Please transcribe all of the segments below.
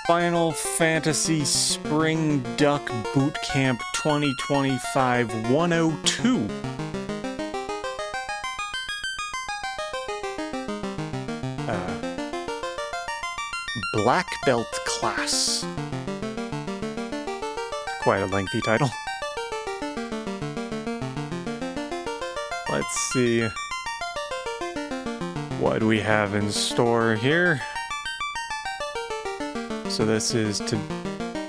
Final Fantasy Spring Duck Bootcamp 2025 102. Black Belt Class. Quite a lengthy title. Let's see what we have in store here. So this is to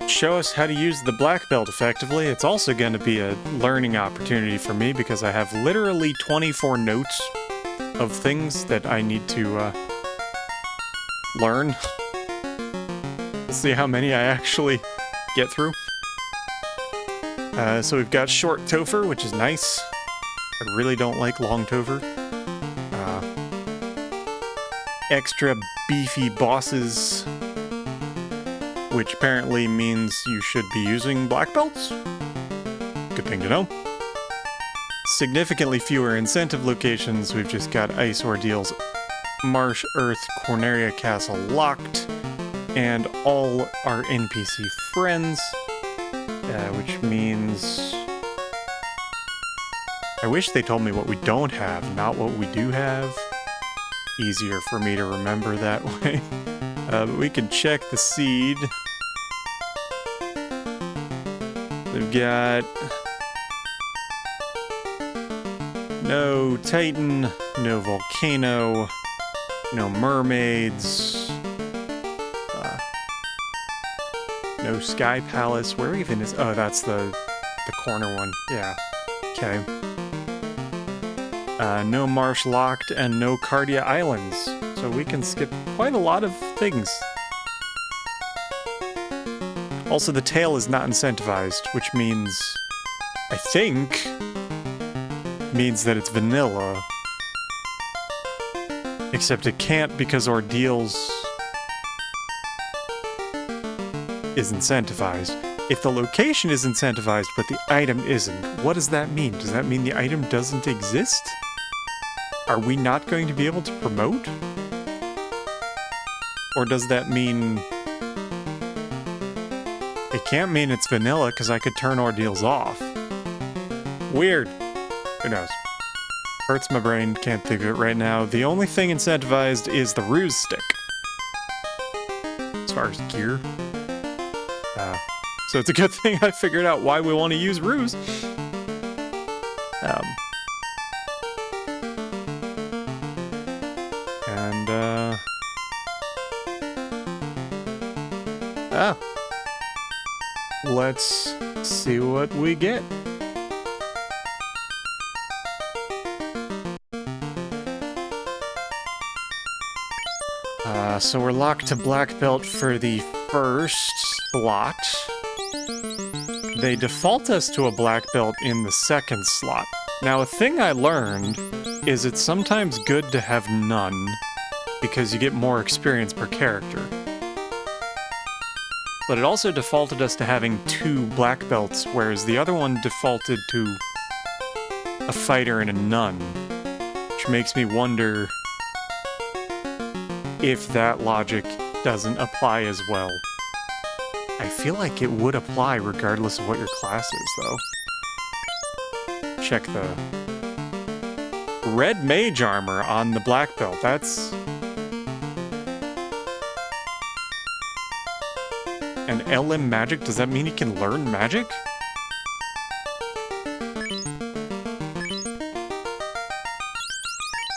show us how to use the black belt effectively. It's also going to be a learning opportunity for me because I have literally 24 notes of things that I need to learn. We'll see how many I actually get through. So we've got short Topher, which is nice. I really don't like long Topher. Extra beefy bosses, which apparently means you should be using black belts. Good thing to know. Significantly fewer incentive locations. We've just got Ice Ordeals, Marsh, Earth, Corneria Castle locked, and all our NPC friends, which means... I wish they told me what we don't have, not what we do have. Easier for me to remember that way. But we can check the seed. We've got no Titan, no Volcano, no Mermaids, no Sky Palace. Where even is... Oh, that's the corner one. Yeah. Okay. No Marsh Locked and no Cardia Islands. So we can skip quite a lot of things. Also, the tail is not incentivized, which means, I think, means that it's vanilla. Except it can't because Ordeals is incentivized. If the location is incentivized but the item isn't, what does that mean? Does that mean the item doesn't exist? Are we not going to be able to promote? Or does that mean... It can't mean it's vanilla, because I could turn Ordeals off. Weird. Who knows? Hurts my brain, can't think of it right now. The only thing incentivized is the Ruse Stick. As far as gear. So it's a good thing I figured out why we want to use Ruse. Let's see what we get. So we're locked to black belt for the first slot. They default us to a black belt in the second slot. Now, a thing I learned is it's sometimes good to have none, because you get more experience per character. But it also defaulted us to having 2 black belts, whereas the other one defaulted to a fighter and a nun, which makes me wonder if that logic doesn't apply as well. I feel like it would apply regardless of what your class is, though. Check the red mage armor on the black belt. That's... an LM magic? Does that mean he can learn magic?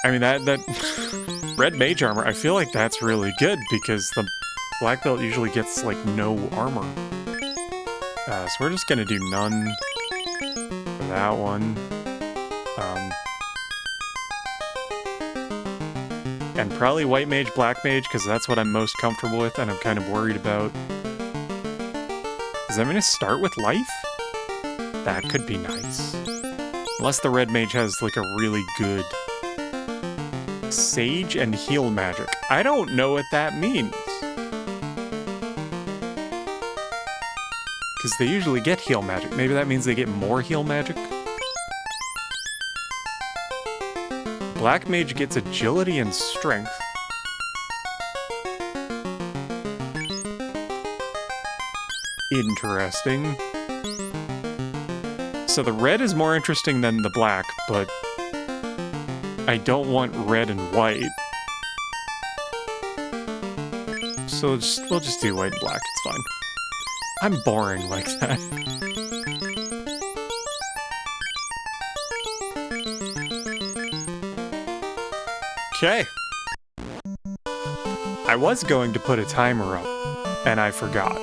I mean, that red mage armor, I feel like that's really good because the black belt usually gets, like, no armor. So we're just gonna do none for that one. And probably white mage, black mage, because that's what I'm most comfortable with and I'm kind of worried about. Does that mean to start with life? That could be nice. Unless the red mage has, like, a really good sage and heal magic. I don't know what that means. Because they usually get heal magic. Maybe that means they get more heal magic? Black mage gets agility and strength. interesting. So the red is more interesting than the black, but I don't want red and white. So we'll just do white and black, it's fine. I'm boring like that. Okay. I was going to put a timer up, and I forgot.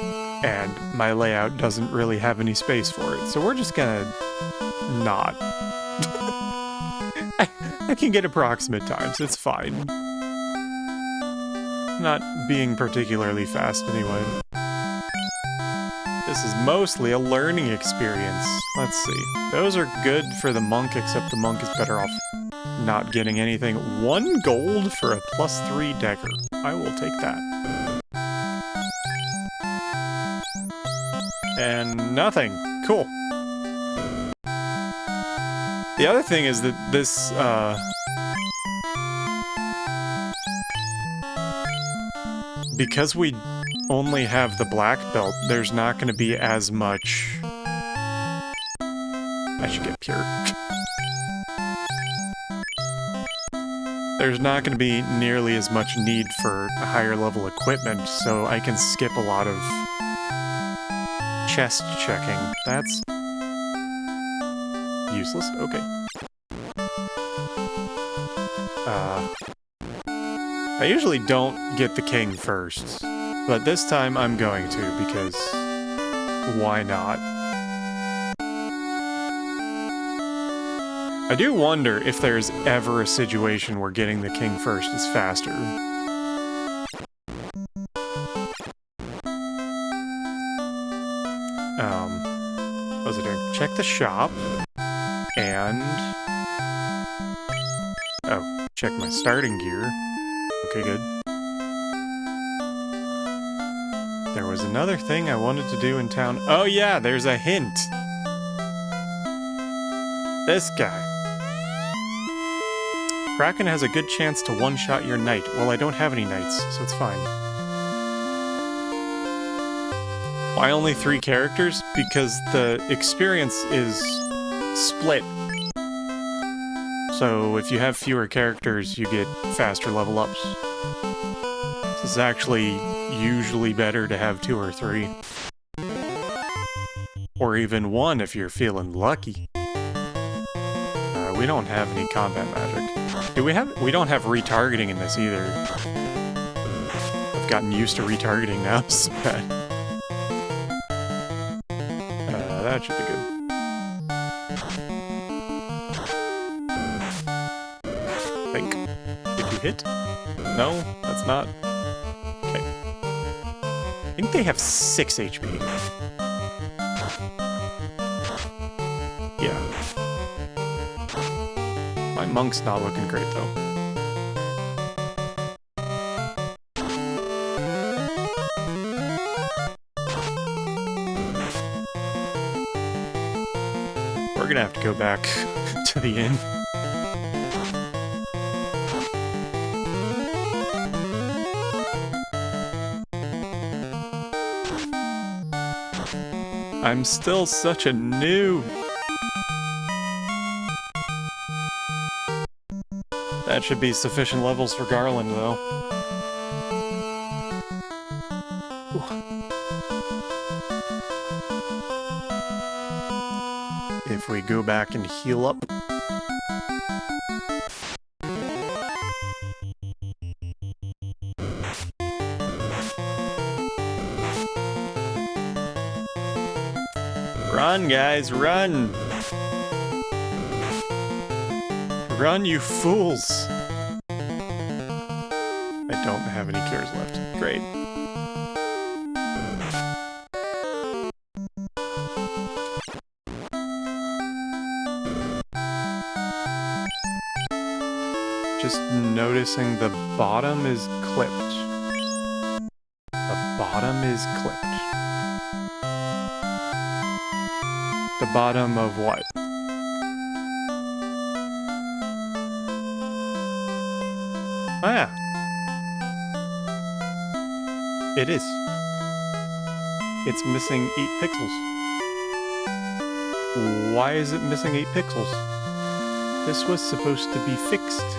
And my layout doesn't really have any space for it, so we're just gonna not. I can get approximate times, it's fine. Not being particularly fast anyway. This is mostly a learning experience. Let's see. Those are good for the monk, except the monk is better off not getting anything. 1 gold for a +3 dagger. I will take that. And nothing. Cool. The other thing is that this, because we only have the black belt, there's not going to be as much... I should get pure. There's not going to be nearly as much need for higher level equipment, so I can skip a lot of chest checking. That's useless? Okay. I usually don't get the king first, but this time I'm going to, because why not? I do wonder if there's ever a situation where getting the king first is faster. What was I doing? Check the shop, and... oh, check my starting gear. Okay, good. There was another thing I wanted to do in town. Oh yeah, there's a hint! This guy. Kraken has a good chance to one-shot your knight. Well, I don't have any knights, so it's fine. Why only 3 characters? Because the experience is split. So if you have fewer characters, you get faster level ups. This is actually usually better to have 2 or 3. Or even 1 if you're feeling lucky. We don't have any combat magic. Do we have? We don't have retargeting in this either. I've gotten used to retargeting now, so bad. That should be good. Think. Did you hit? No, that's not. Okay. I think they have 6 HP. Yeah. My monk's not looking great, though. We're gonna have to go back to the inn. I'm still such a noob. That should be sufficient levels for Garland, though. If we go back and heal up. Run, guys, run! Run, you fools! I don't have any cures left. Great. Just noticing the bottom is clipped. The bottom is clipped. The bottom of what? Oh, yeah. It is. It's missing 8 pixels. Why is it missing 8 pixels? This was supposed to be fixed.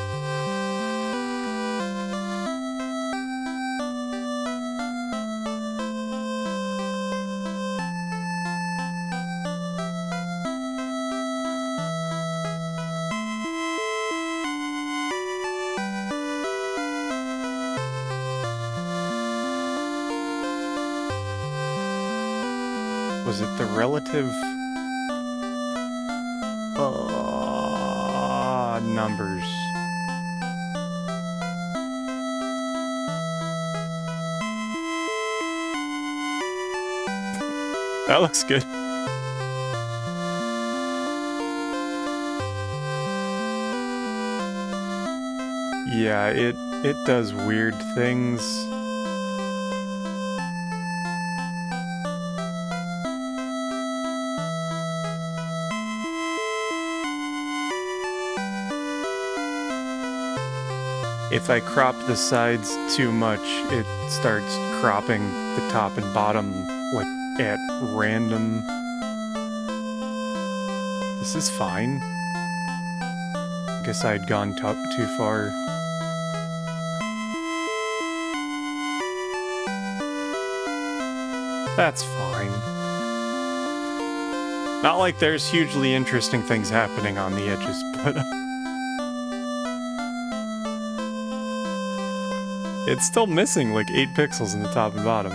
Was it the relative numbers? That looks good. Yeah, it does weird things. If I crop the sides too much, it starts cropping the top and bottom, like, at random. This is fine. Guess I'd gone too far. That's fine. Not like there's hugely interesting things happening on the edges, but... it's still missing like 8 pixels in the top and bottom.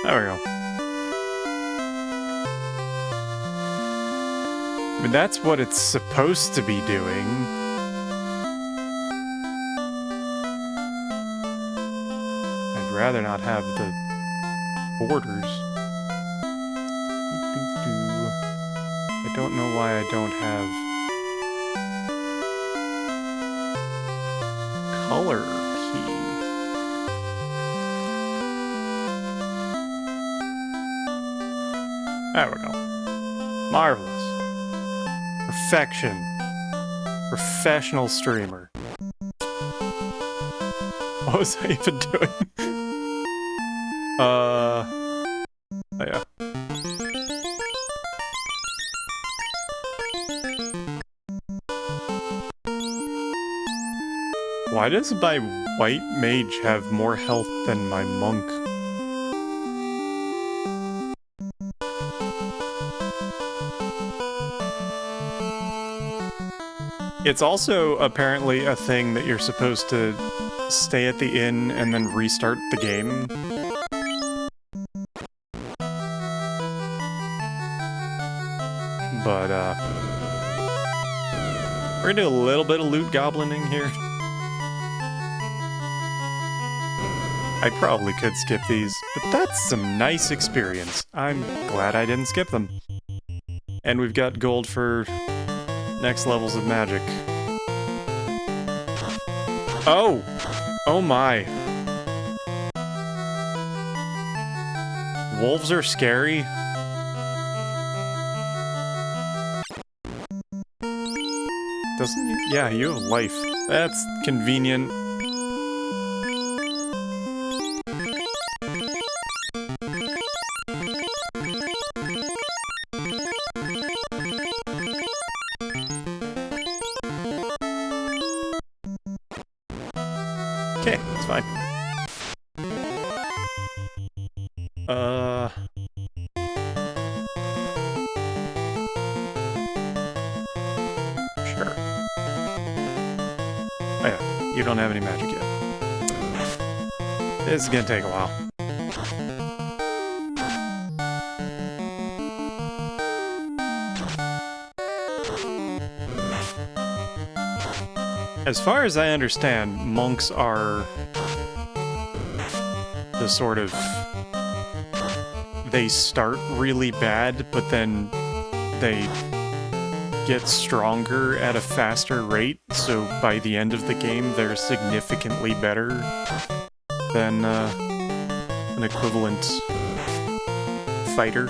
There we go. I mean, that's what it's supposed to be doing. I'd rather not have the borders. I don't know why I don't have color key. There we go. Marvelous. Perfection. Professional streamer. What was I even doing? Oh yeah. Why does my white mage have more health than my monk? It's also apparently a thing that you're supposed to stay at the inn and then restart the game. But, we're gonna do a little bit of loot goblining here. I probably could skip these, but that's some nice experience. I'm glad I didn't skip them. And we've got gold for next levels of magic. Oh! Oh my. Wolves are scary? Doesn't you? Yeah, you have life. That's convenient. Okay, it's fine. Sure. Oh yeah, you don't have any magic yet. This is gonna take a while. As far as I understand, monks are the sort of... they start really bad, but then they get stronger at a faster rate, so by the end of the game they're significantly better than an equivalent fighter.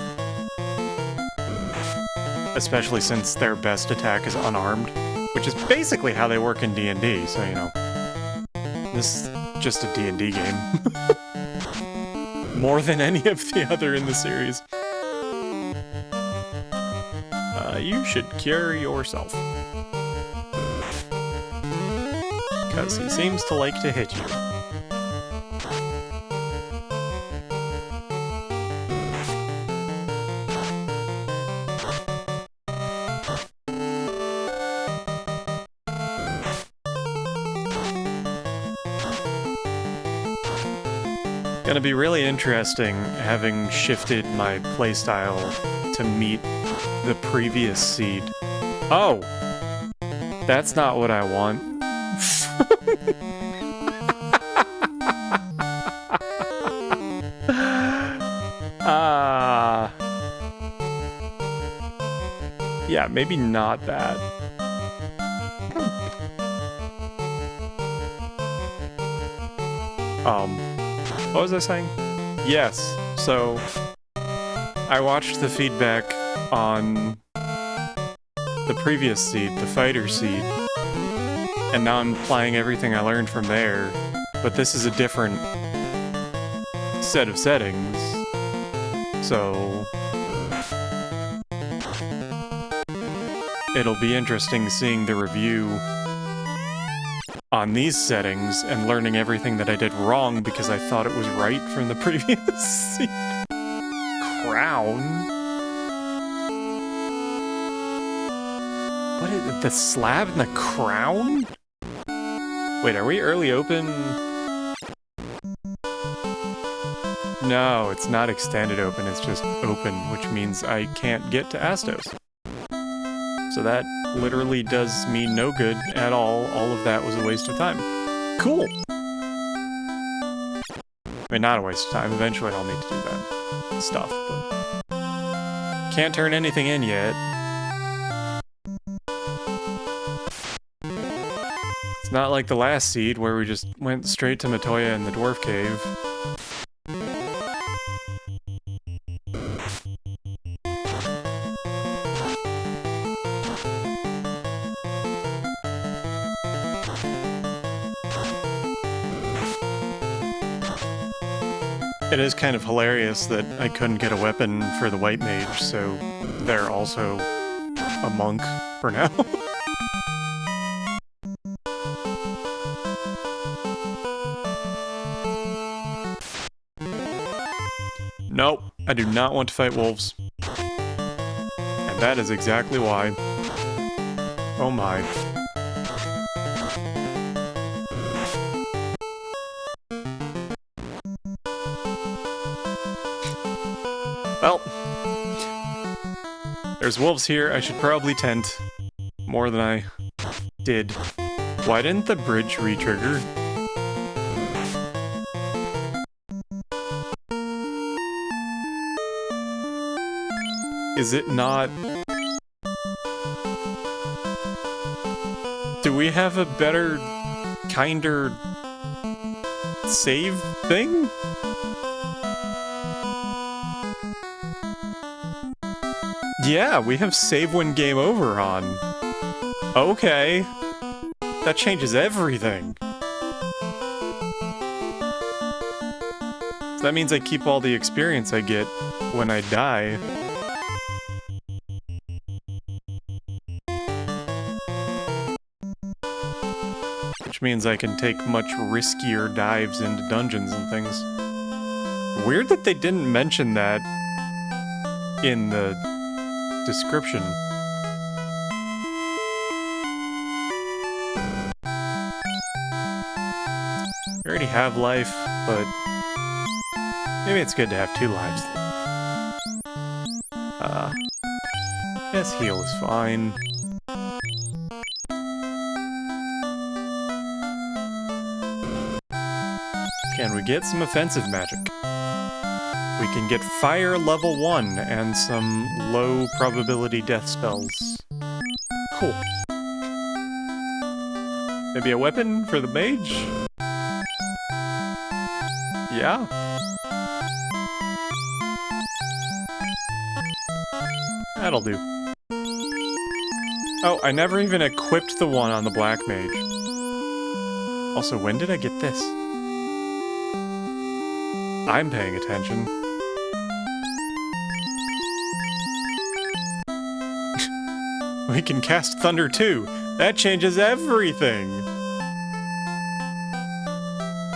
Especially since their best attack is unarmed, which is basically how they work in D&D, so you know. This is just a D&D game. More than any of the other in the series. You should cure yourself. Because he seems to like to hit you. Gonna be really interesting having shifted my playstyle to meet the previous seed. Oh! That's not what I want. Yeah, maybe not that. What was I saying? Yes, so I watched the feedback on the previous seed, the fighter seed, and now I'm applying everything I learned from there, but this is a different set of settings, so it'll be interesting seeing the review on these settings and learning everything that I did wrong because I thought it was right from the previous seed. Crown? What is it? The slab and the crown? Wait, are we early open? No, it's not extended open, it's just open, which means I can't get to Astos. So that literally does me no good at all. All of that was a waste of time. Cool! I mean, not a waste of time. Eventually I'll need to do that stuff, but can't turn anything in yet. It's not like the last seed where we just went straight to Matoya in the Dwarf Cave. It is kind of hilarious that I couldn't get a weapon for the white mage, so they're also a monk for now. Nope, I do not want to fight wolves. And that is exactly why. Oh my. Well, there's wolves here. I should probably tent more than I did. Why didn't the bridge re-trigger? Is it not? Do we have a better, kinder save thing? Yeah, we have save when game over on. Okay. That changes everything. So that means I keep all the experience I get when I die. Which means I can take much riskier dives into dungeons and things. Weird that they didn't mention that in the description. I already have life, but maybe it's good to have 2 lives. This heal is fine. Can we get some offensive magic? We can get fire level 1 and some low probability death spells. cool. Maybe a weapon for the mage? Yeah. That'll do. Oh, I never even equipped the one on the black mage. Also, when did I get this? I'm paying attention. We can cast Thunder too. That changes everything.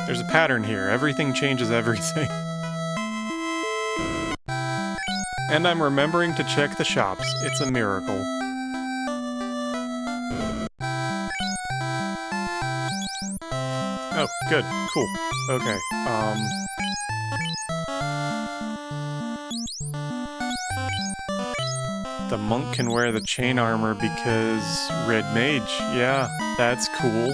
There's a pattern here. Everything changes everything. And I'm remembering to check the shops. It's a miracle. Oh, good. Cool. Okay, the monk can wear the chain armor because red mage. Yeah, that's cool.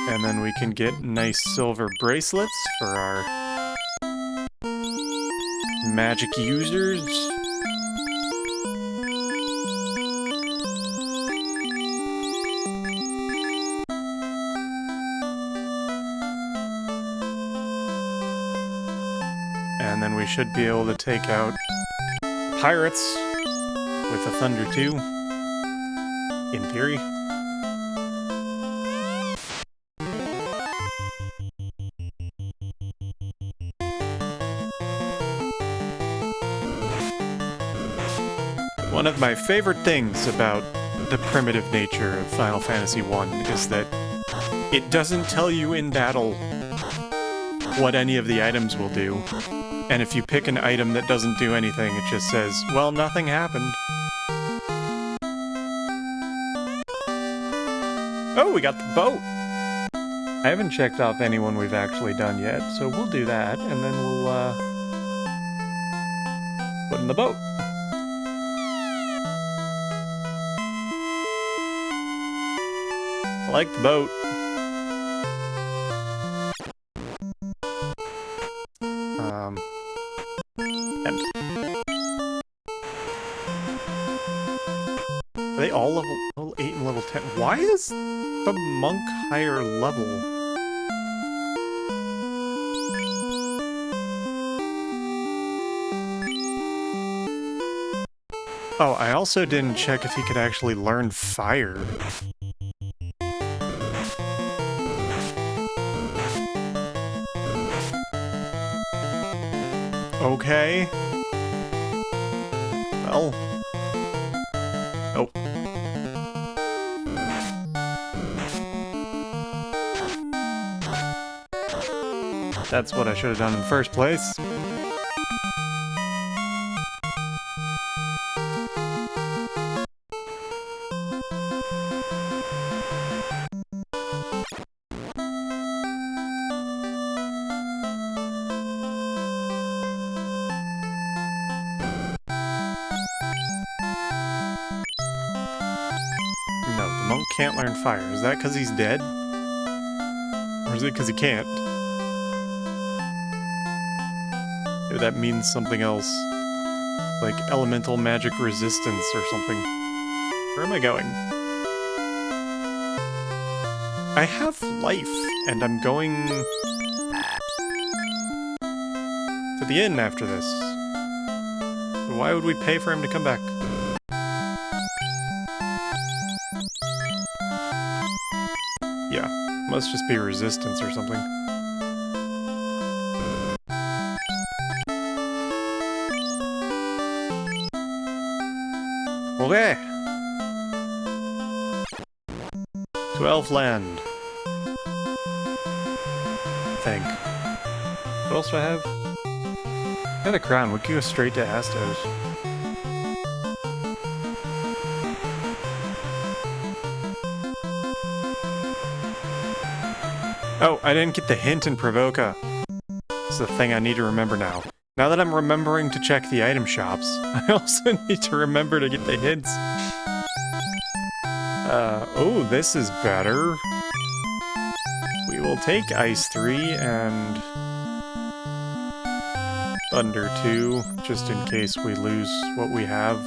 And then we can get nice silver bracelets for our magic users. And then we should be able to take out pirates with a Thunder 2, in theory. One of my favorite things about the primitive nature of Final Fantasy I is that it doesn't tell you in battle what any of the items will do. And if you pick an item that doesn't do anything, it just says, well, nothing happened. Oh, we got the boat! I haven't checked off anyone we've actually done yet, so we'll do that, and then we'll, put in the boat. I like the boat. And are they all level 8 and level 10? Why is the monk higher level? Oh, I also didn't check if he could actually learn fire. Okay. Well. Oh. That's what I should have done in the first place. Can't learn fire. Is that because he's dead? Or is it because he can't? Maybe that means something else. Like elemental magic resistance or something. Where am I going? I have life, and I'm going to the inn after this. So why would we pay for him to come back? Yeah, must just be resistance or something. Okay. To Elfland. I think. What else do I have? I had a crown. We could go straight to Astos. Oh, I didn't get the hint in Provoca. It's the thing I need to remember now. Now that I'm remembering to check the item shops, I also need to remember to get the hints. Oh, this is better. We will take Ice 3 and Thunder 2, just in case we lose what we have.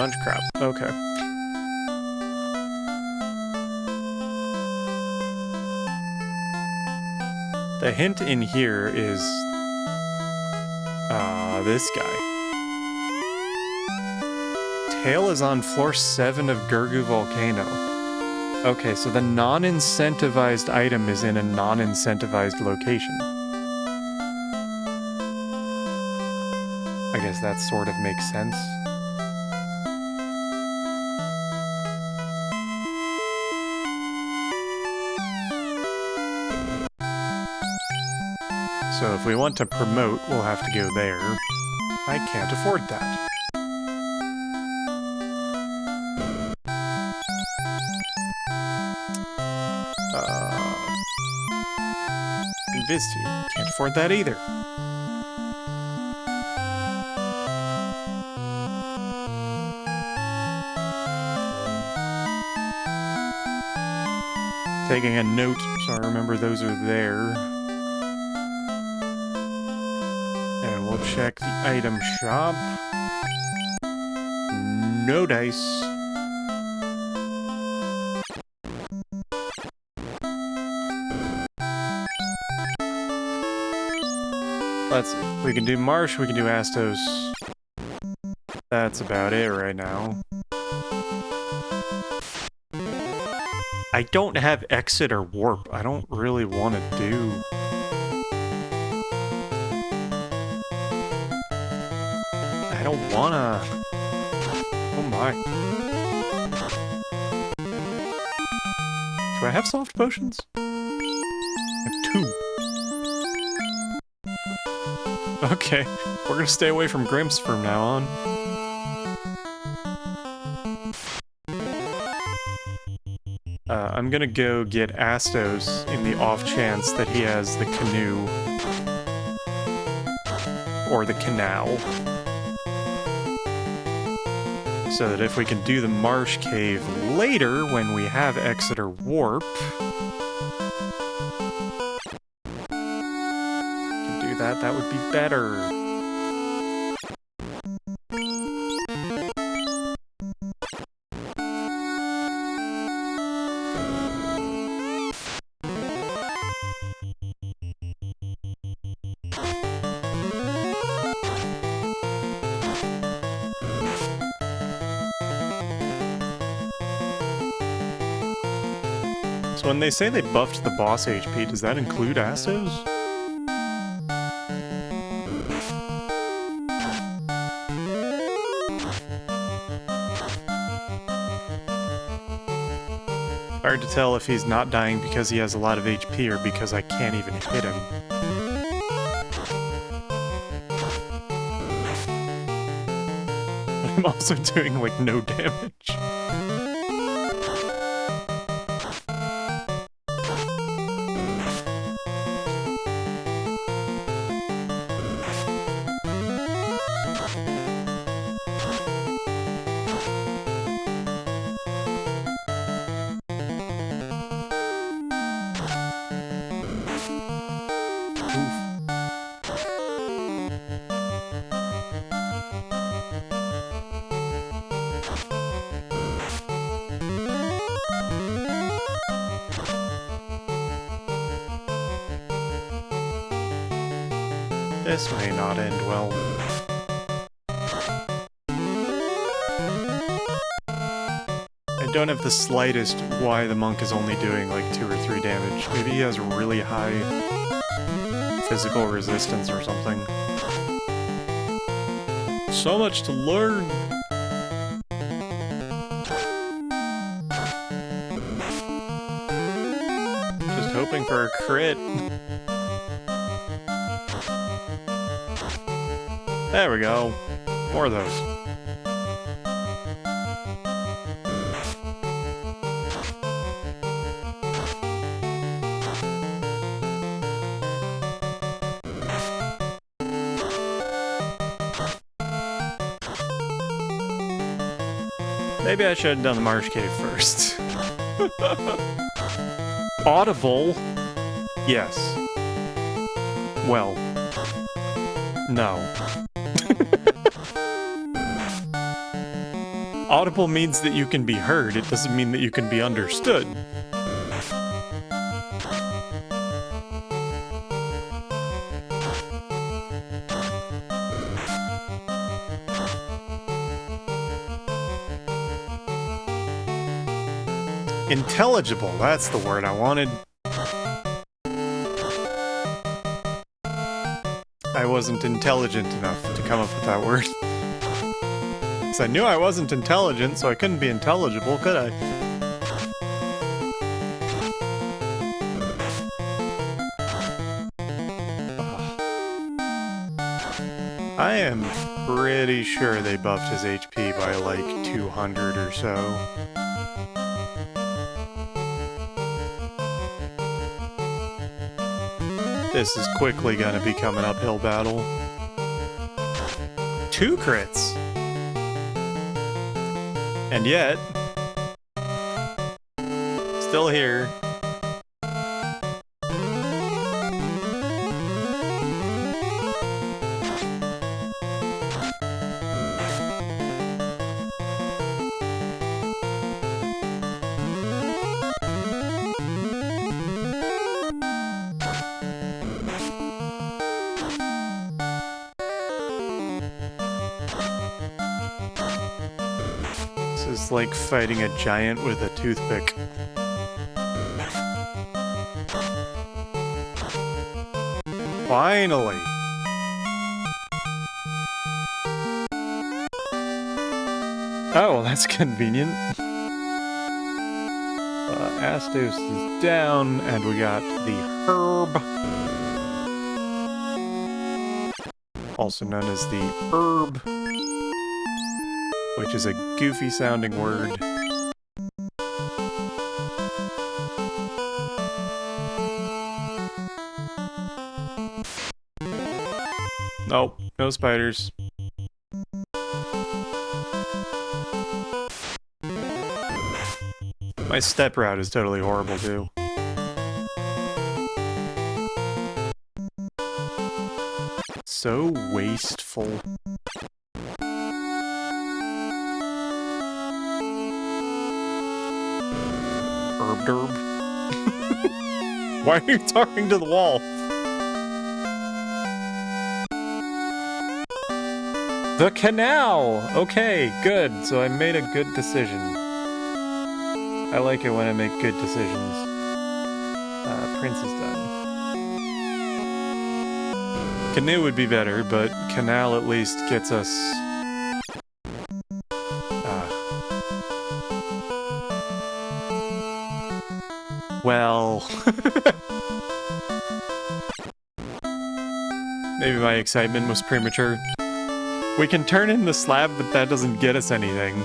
Sponge crab. Okay. The hint in here is this guy. Tail is on floor 7 of Gurgu Volcano. Okay, so the non-incentivized item is in a non-incentivized location. I guess that sort of makes sense. So if we want to promote, we'll have to go there. I can't afford that. Invis to. Can't afford that either. Taking a note, so I remember those are there. And we'll check the item shop. No dice. Let's see. We can do Marsh, we can do Astos. That's about it right now. I don't have Exit or Warp. I don't really want to do... I don't wanna... Oh my. Do I have soft potions? I have 2. Okay, we're gonna stay away from Grimps from now on. I'm gonna go get Astos in the off chance that he has the canoe. Or the canal. So that if we can do the Marsh Cave later, when we have Exit or Warp... that would be better. So when they say they buffed the boss HP, does that include Astos? Hard to tell if he's not dying because he has a lot of HP or because I can't even hit him. But I'm also doing, like, no damage. This may not end well. I don't have the slightest why the monk is only doing like 2 or 3 damage. Maybe he has really high physical resistance or something. So much to learn! Just hoping for a crit. There we go. More of those. Maybe I should have done the Marsh Cave first. Audible? Yes. Well. No. Audible means that you can be heard, it doesn't mean that you can be understood. Intelligible, that's the word I wanted. I wasn't intelligent enough to come up with that word. Because I knew I wasn't intelligent, so I couldn't be intelligible, could I? I am pretty sure they buffed his HP by like 200 or so. This is quickly gonna become an uphill battle. 2 crits! And yet... still here. It's like fighting a giant with a toothpick. Finally! Oh, well, that's convenient. Astos is down, and we got the herb. Also known as the herb. Which is a goofy-sounding word. Nope, no spiders. My step route is totally horrible, too. So wasteful. Derb. Why are you talking to the wall? The canal! Okay, good. So I made a good decision. I like it when I make good decisions. Prince is done. Canoe would be better, but canal at least gets us... well... maybe my excitement was premature. We can turn in the slab, but that doesn't get us anything.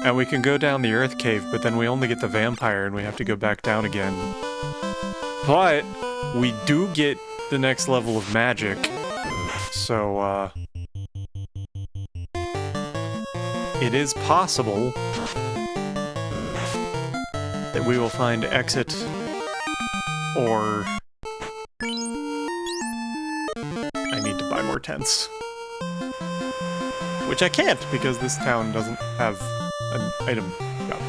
And we can go down the earth cave, but then we only get the vampire and we have to go back down again. But we do get the next level of magic. So, it is possible that we will find exit or I need to buy more tents. Which I can't because this town doesn't have an item shop.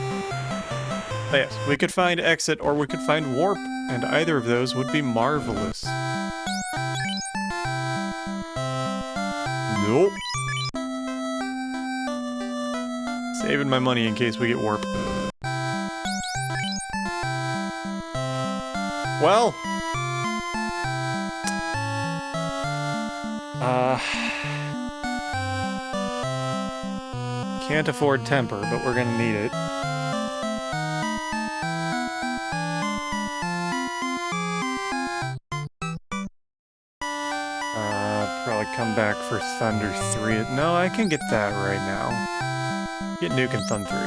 But yes, we could find exit or we could find warp, and either of those would be marvelous. Nope. Saving my money in case we get warp. Well, can't afford temper, but we're gonna need it. Probably come back for Thunder 3. No, I can get that right now. Get Nuke and Thun 3.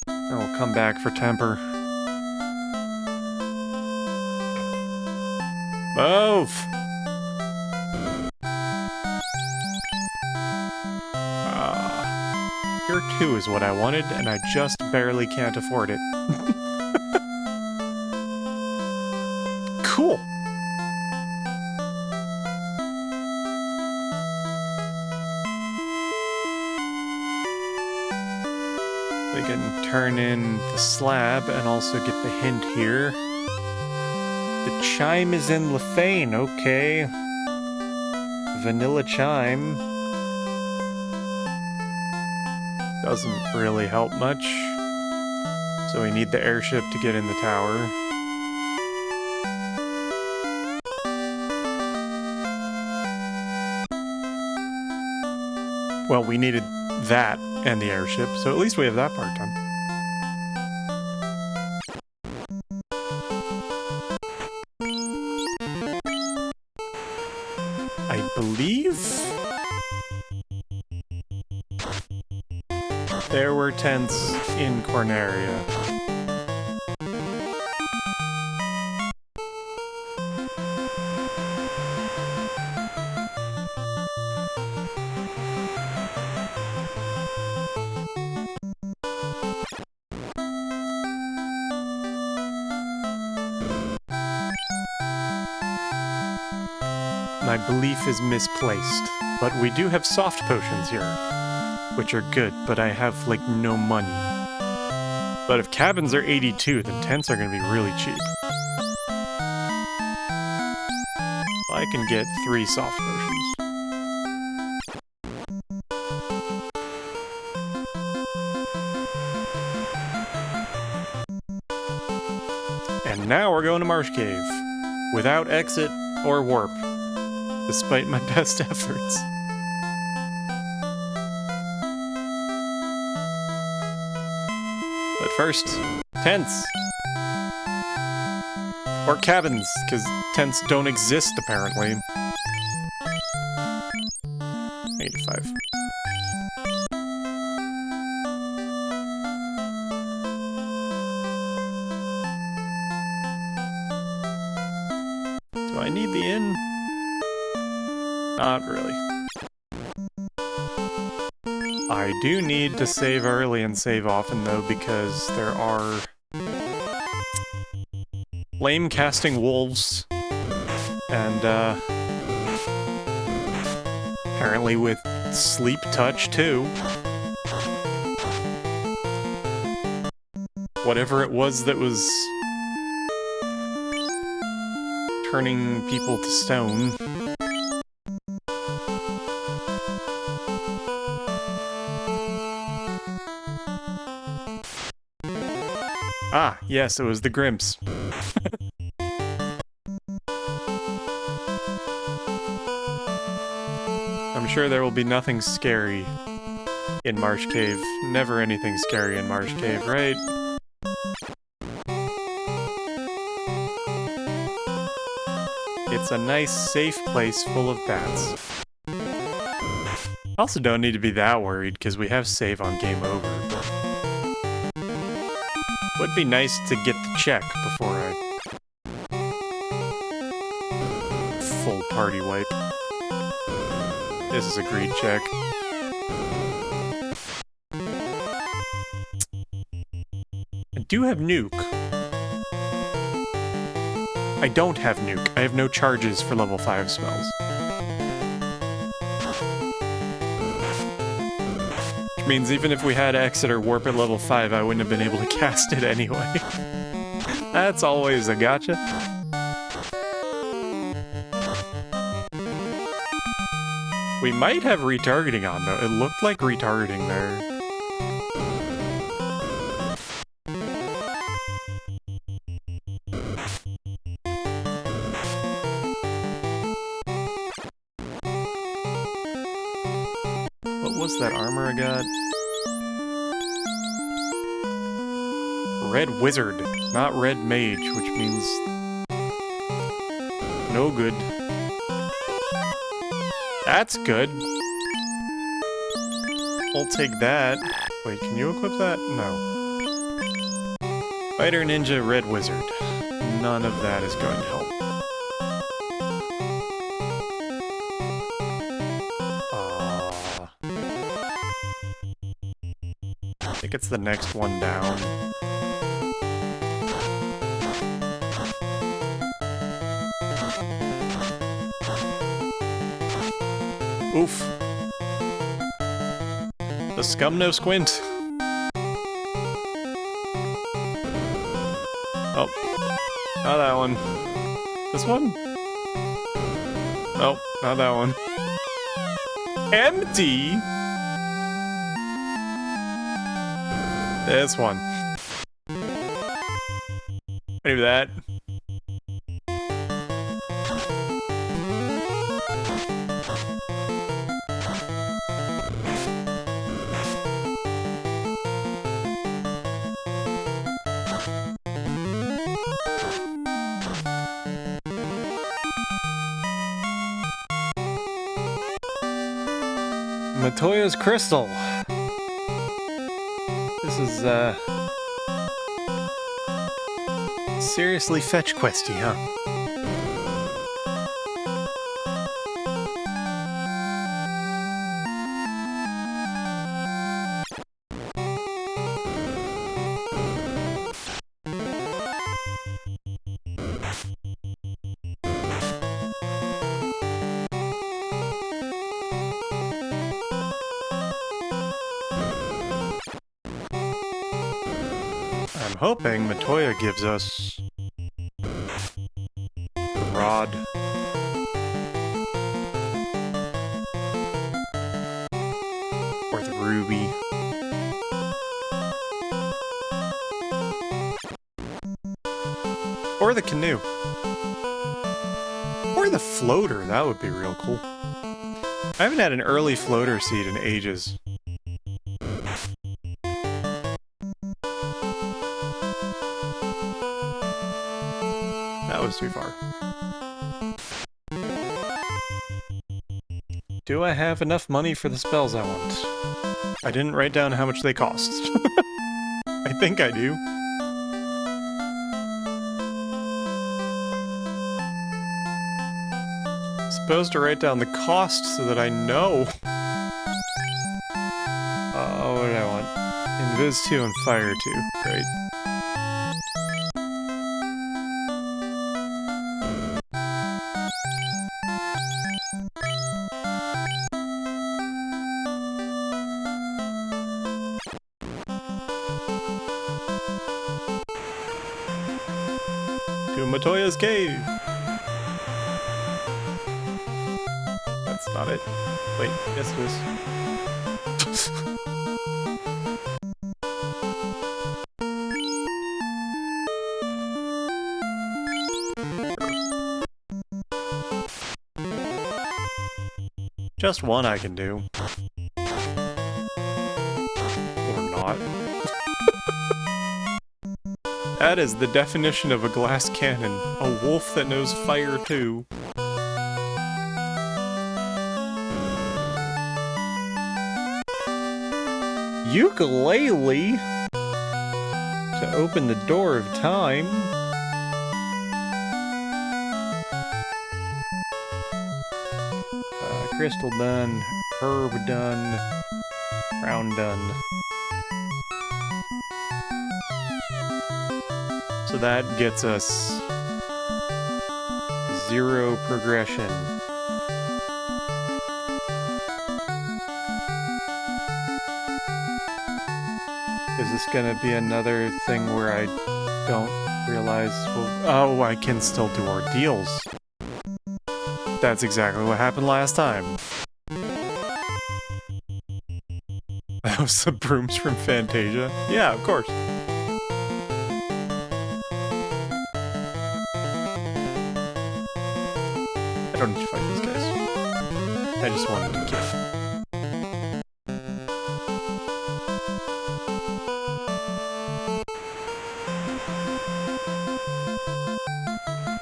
And we'll come back for temper. Move! Tier 2 is what I wanted, and I just barely can't afford it. Cool! We can turn in the slab and also get the hint here. The chime is in Lefane, okay. Vanilla chime. Doesn't really help much. So we need the airship to get in the tower. Well, we needed that and the airship, so at least we have that part done. I believe there were tents in Corneria. My belief is misplaced, but we do have soft potions here, which are good, but I have, like, no money. But if cabins are 82, then tents are gonna be really cheap. I can get 3 soft potions. And now we're going to Marsh Cave, without exit or warp. Despite my best efforts. But first, tents. Or cabins, because tents don't exist, apparently. 85. Do I need the inn? Not really. I do need to save early and save often, though, because there are flame casting wolves, and apparently with sleep touch too. Whatever it was that was turning people to stone. Ah, yes, it was the Grimps. I'm sure there will be nothing scary in Marsh Cave. Never anything scary in Marsh Cave, right? It's a nice, safe place full of bats. Also don't need to be that worried, because we have save on game over, but... would be nice to get the check before I... full party wipe. This is a greed check. I do have nuke. I don't have nuke. I have no charges for level 5 spells. Which means even if we had exit or warp at level 5, I wouldn't have been able to cast it anyway. That's always a gotcha. We might have retargeting on, though. It looked like retargeting there. What was that armor I got? Red Wizard, not Red Mage, which means no good. That's good. I'll take that. Wait, can you equip that? No. Fighter Ninja Red Wizard. None of that is going to help. I think it's the next one down. Oof. The scum no squint. Not that one. This one? Nope, not that one. Empty? This one. Maybe that. Matoya's crystal. This is seriously fetch questy, huh? I'm hoping Matoya gives us the rod. Or the ruby. Or the canoe. Or the floater, that would be real cool. I haven't had an early floater seed in ages. That was too far. Do I have enough money for the spells I want? I didn't write down how much they cost. I think I do. Supposed to write down the cost so that I know. What did I want? Invis 2 and Fire 2, right? To Matoya's cave! That's not it. Wait, yes it is. Just one I can do. Or not. That is the definition of a glass cannon. A wolf that knows fire too. Ukulele? To open the door of time? Crystal done, herb done, crown done. So that gets us 0 progression. Is this gonna be another thing where I don't realize, well, oh, I can still do ordeals. That's exactly what happened last time. That was the brooms from Fantasia? Yeah, of course. I don't need to fight these guys. I just wanted to kill.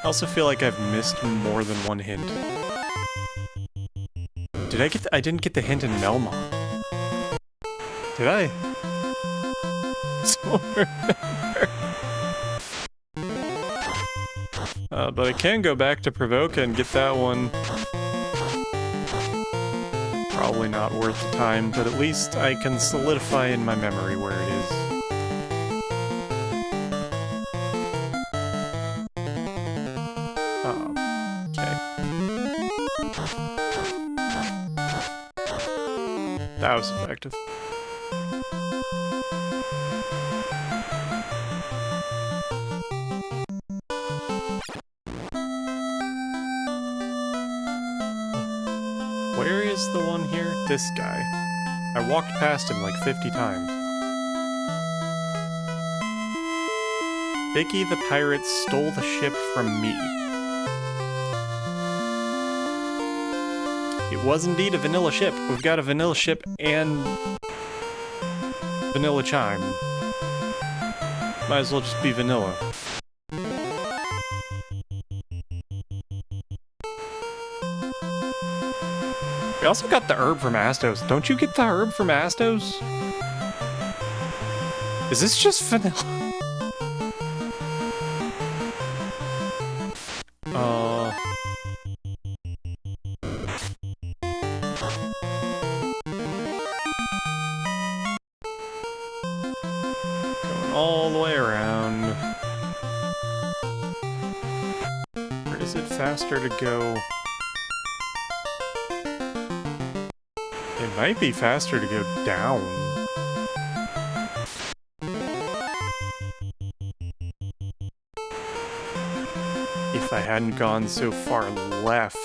I also feel like I've missed more than one hint. Did I get I didn't get the hint in Melmont. Did I? But I can go back to Provoca and get that one. Probably not worth the time, but at least I can solidify in my memory where it is. Okay. That was effective. Where is the one here? This guy. I walked past him like 50 times. Vicky the pirate stole the ship from me. It was indeed a vanilla ship. We've got a vanilla ship and vanilla chime. Might as well just be vanilla. We also got the herb from Astos. Don't you get the herb from Astos? Is this just vanilla? Going all the way around. Or is it faster to go? It might be faster to go down. If I hadn't gone so far left,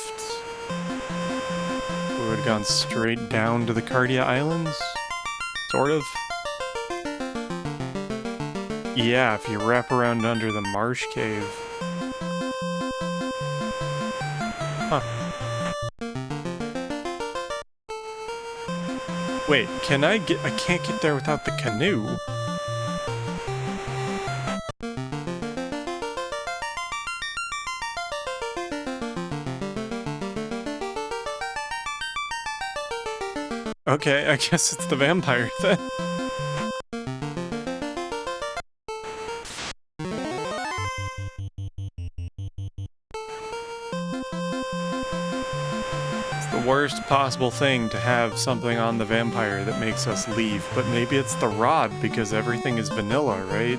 we would have gone straight down to the Cardia Islands? Sort of. Yeah, if you wrap around under the marsh cave. Huh. Wait, can I can't get there without the canoe. Okay, I guess it's the vampire then. It's the worst possible thing to have something on the vampire that makes us leave, but maybe it's the rod because everything is vanilla, right?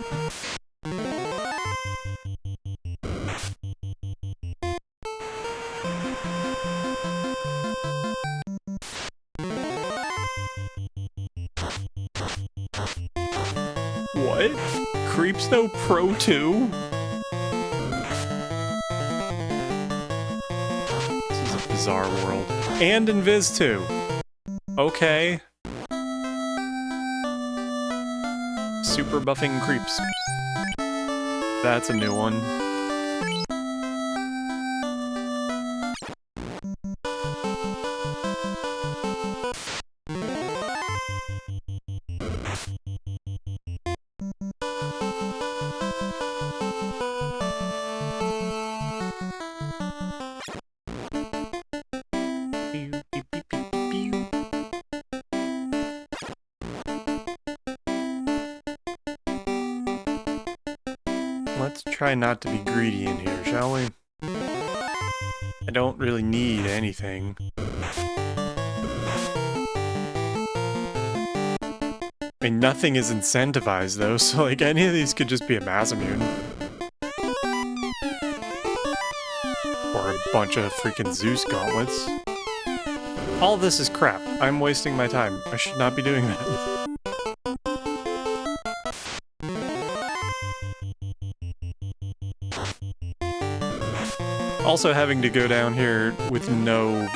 What? Creepsnow Pro 2? This is a bizarre world. And Invis 2. Okay. Super buffing creeps. That's a new one. Let's try not to be greedy in here, shall we? I don't really need anything. I mean, nothing is incentivized though, so like any of these could just be a Masamune. Or a bunch of freaking Zeus gauntlets. All this is crap. I'm wasting my time. I should not be doing that. Also, having to go down here with no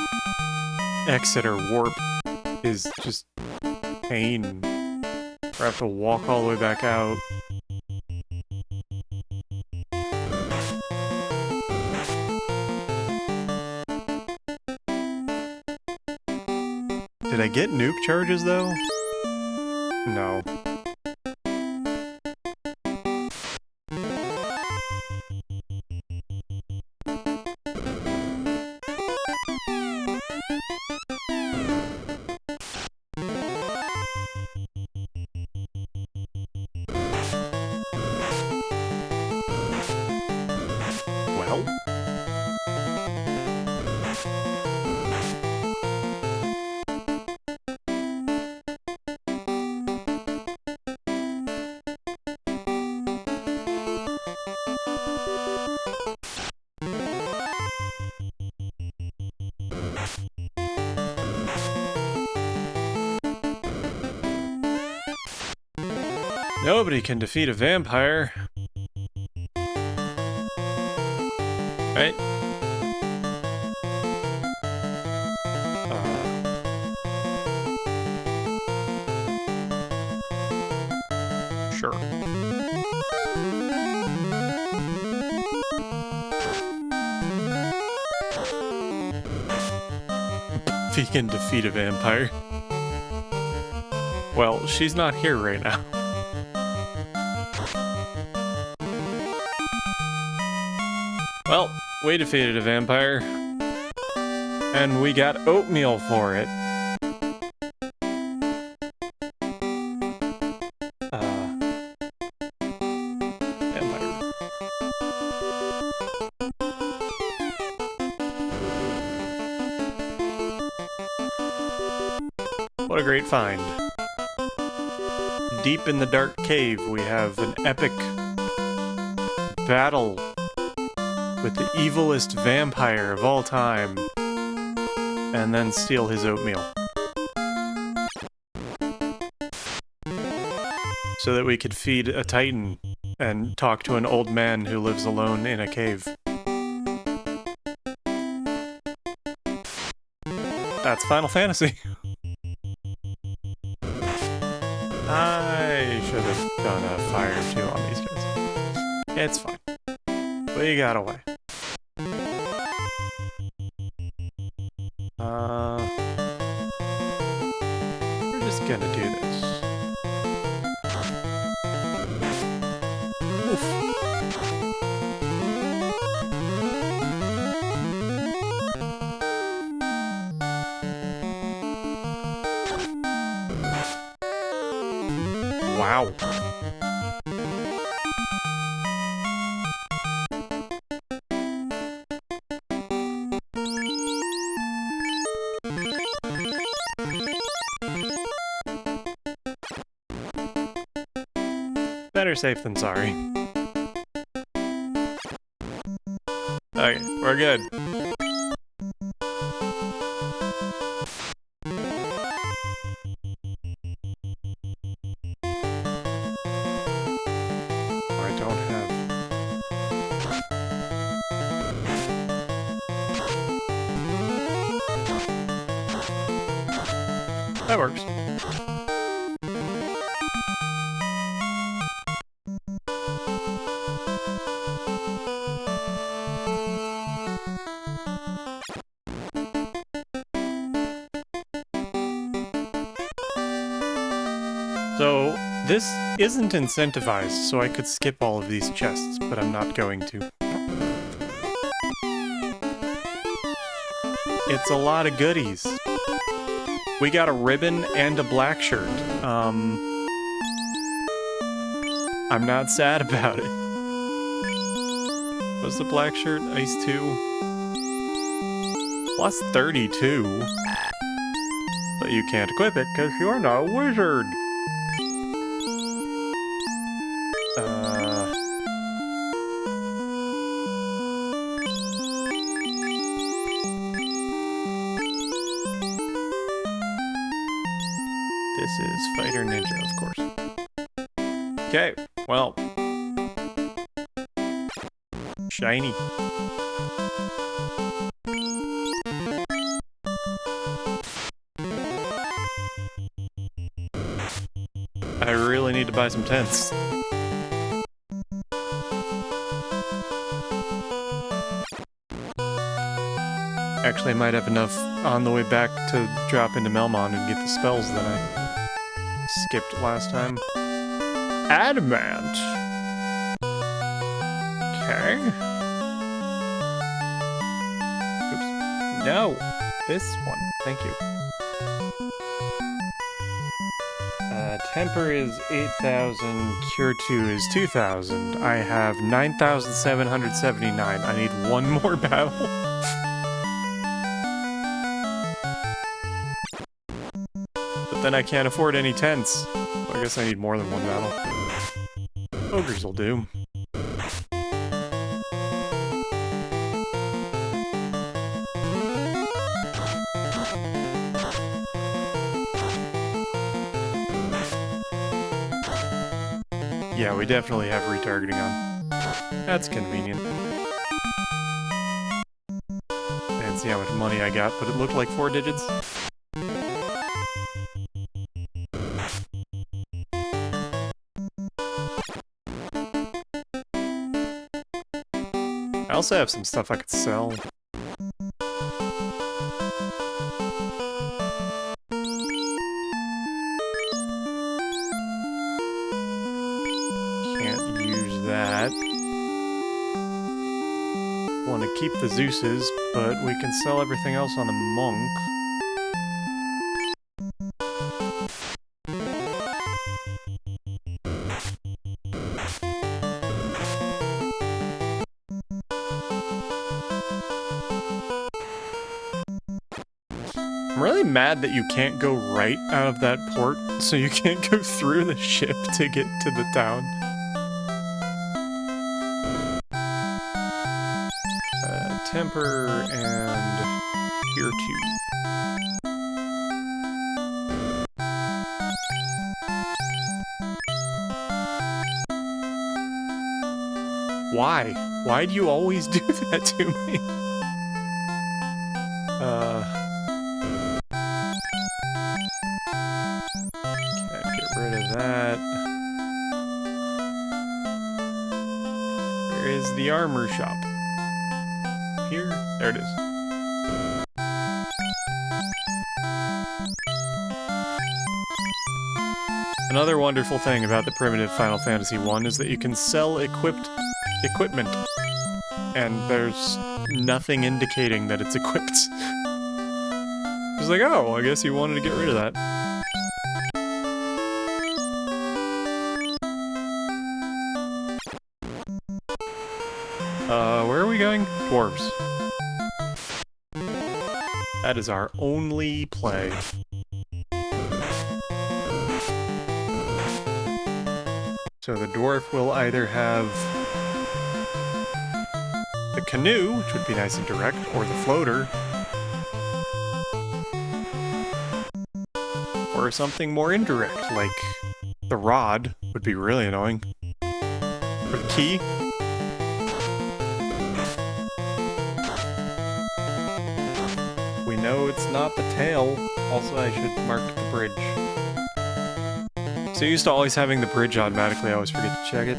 exit or warp is just pain. Or I have to walk all the way back out. Did I get nuke charges though? No. Well. Nobody can defeat a vampire. right? Sure. He can defeat a vampire. Well, she's not here right now. Well, we defeated a vampire. And we got oatmeal for it. Vampire. What a great find. Deep in the dark cave, we have an epic battle with the evilest vampire of all time, and then steal his oatmeal. So that we could feed a titan and talk to an old man who lives alone in a cave. That's Final Fantasy. I should have done a fire or two on these guys. It's fine. We got away. We're just gonna do this. Oof. Wow. Better safe than sorry. Okay, we're good. I don't have... That works. So, this isn't incentivized, so I could skip all of these chests, but I'm not going to. It's a lot of goodies. We got a ribbon and a black shirt. I'm not sad about it. What's the black shirt? Ice 2. Plus 32. But you can't equip it because you're not a wizard. This is Fighter Ninja, of course. Okay, well. Shiny. I really need to buy some tents. Actually, I might have enough on the way back to drop into Melmon and get the spells that I skipped last time. Adamant! Okay. Oops. No! This one. Thank you. Temper is 8,000, Cure 2 is 2,000. I have 9,779. I need one more battle. But then I can't afford any tents. So I guess I need more than one battle. Ogres will do. Yeah, we definitely have retargeting on. That's convenient. see how much money I got, but it looked like 4 digits. I also have some stuff I could sell. Can't use that. Want to keep the Zeuses, but we can sell everything else on the monk. I'm really mad that you can't go right out of that port, so you can't go through the ship to get to the town. Temper and here too. Why? Why do you always do that to me? Can't get rid of that. Where is the armor shop? Here? There it is. Another wonderful thing about the primitive Final Fantasy I is that you can sell equipment, and there's nothing indicating that it's equipped. It's like, oh, I guess you wanted to get rid of that. Where are we going? Dwarves. That is our only play. So the dwarf will either have the canoe, which would be nice and direct, or the floater. Or something more indirect, like the rod would be really annoying. Or the key. We know it's not the tail. Also, I should mark the bridge. So used to always having the bridge automatically, I always forget to check it.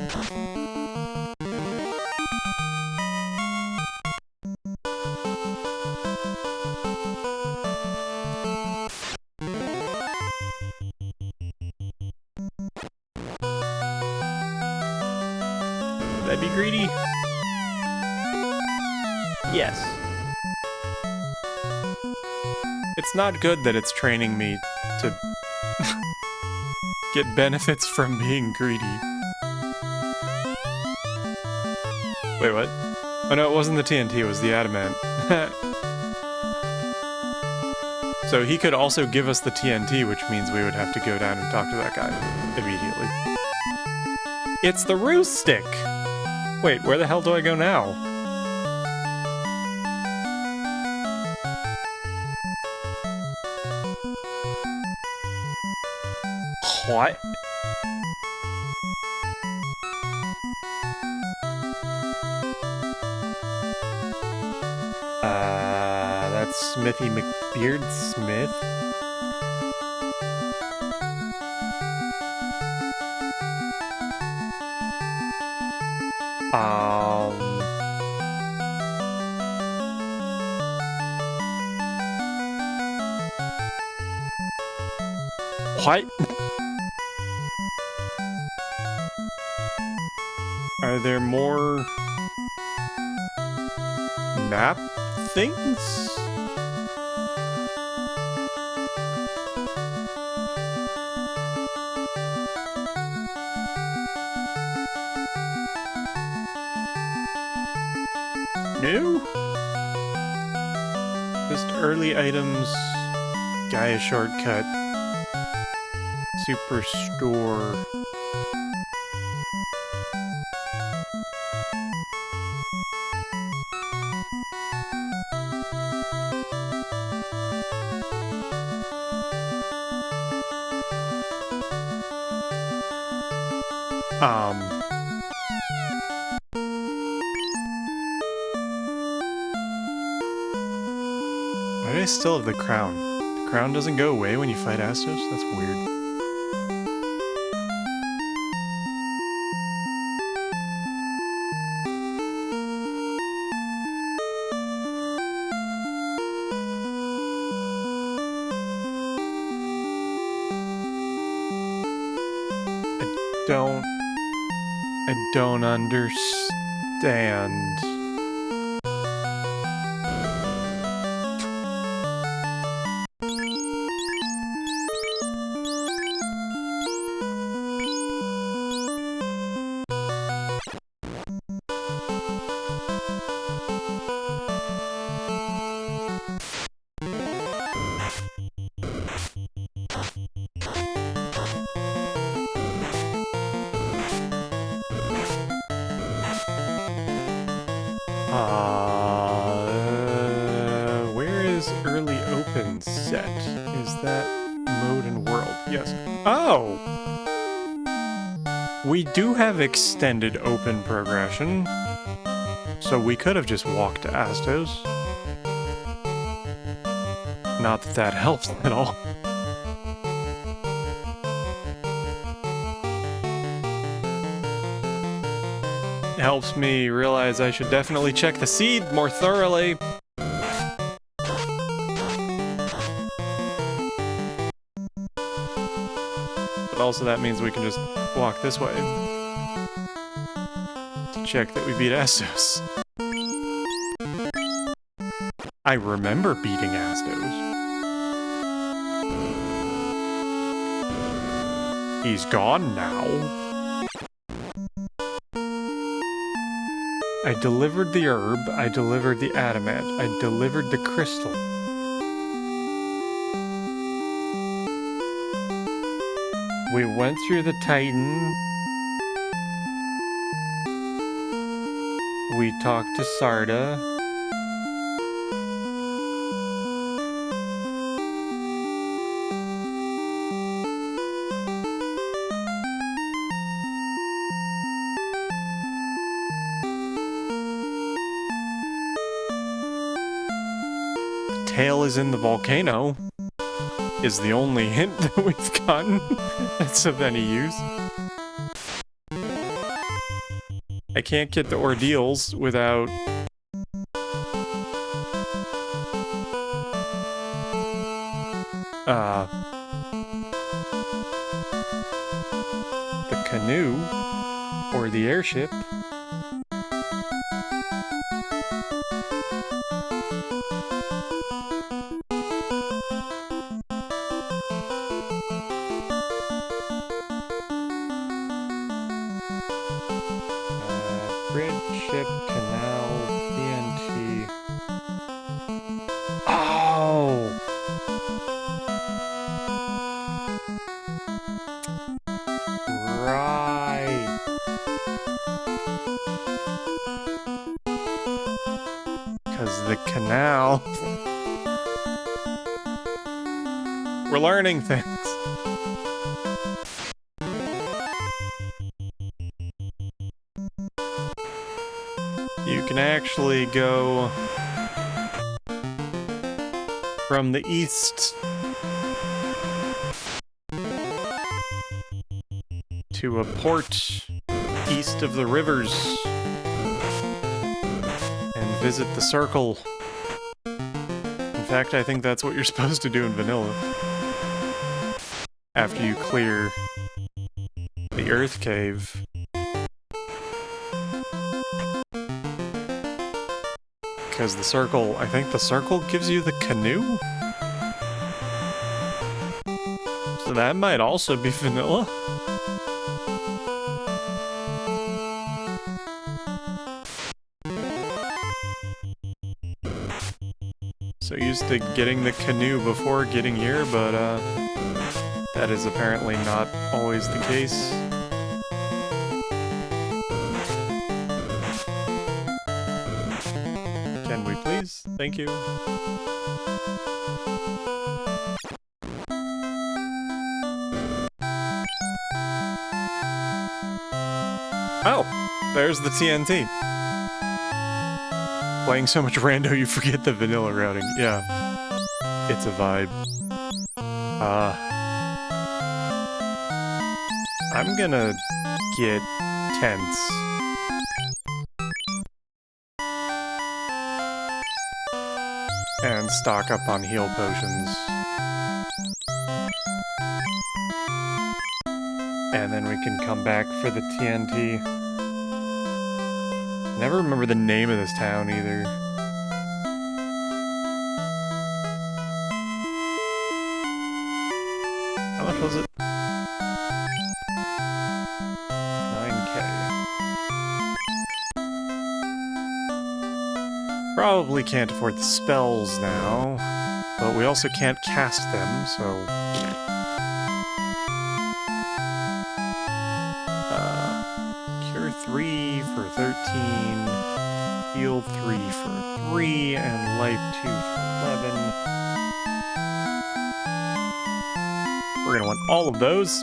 Would I be greedy? Yes. It's not good that it's training me to get benefits from being greedy. Wait, what? Oh no, it wasn't the TNT, it was the adamant. So he could also give us the TNT, which means we would have to go down and talk to that guy immediately. It's the roost stick! Wait, where the hell do I go now? What? That's Smithy McBeard Smith. What? Are there more map things? No? Just early items, Gaia shortcut, Superstore. I still have the crown? The crown doesn't go away when you fight Astos? That's weird. I don't understand. Where is early open set? Is that mode and world? Yes. Oh! We do have extended open progression. So we could have just walked to Astos. Not that that helps at all. Helps me realize I should definitely check the seed more thoroughly. But also that means we can just walk this way to check that we beat Astos. I remember beating Astos. He's gone now. I delivered the herb, I delivered the adamant, I delivered the crystal. We went through the Titan. We talked to Sarda. Tail is in the volcano, is the only hint that we've gotten that's of any use. I can't get the ordeals without... the canoe, or the airship. Bridge, ship, canal, TNT. Oh! Right. Because the canal... We're learning things. You can actually go from the east to a port east of the rivers and visit the circle. In fact, I think that's what you're supposed to do in vanilla. After you clear the Earth Cave. Because the circle, I think the circle gives you the canoe? So that might also be vanilla. So used to getting the canoe before getting here, but that is apparently not always the case. Can we please? Thank you. Oh, there's the TNT. Playing so much rando you forget the vanilla routing, yeah. It's a vibe. I'm gonna get tents. And stock up on heal potions. And then we can come back for the TNT. Never remember the name of this town either. How much was it? 9K. Probably can't afford the spells now, but we also can't cast them, so... Cure 3 for 13, heal 3 for 3, and life 2 for 11. We're gonna want all of those.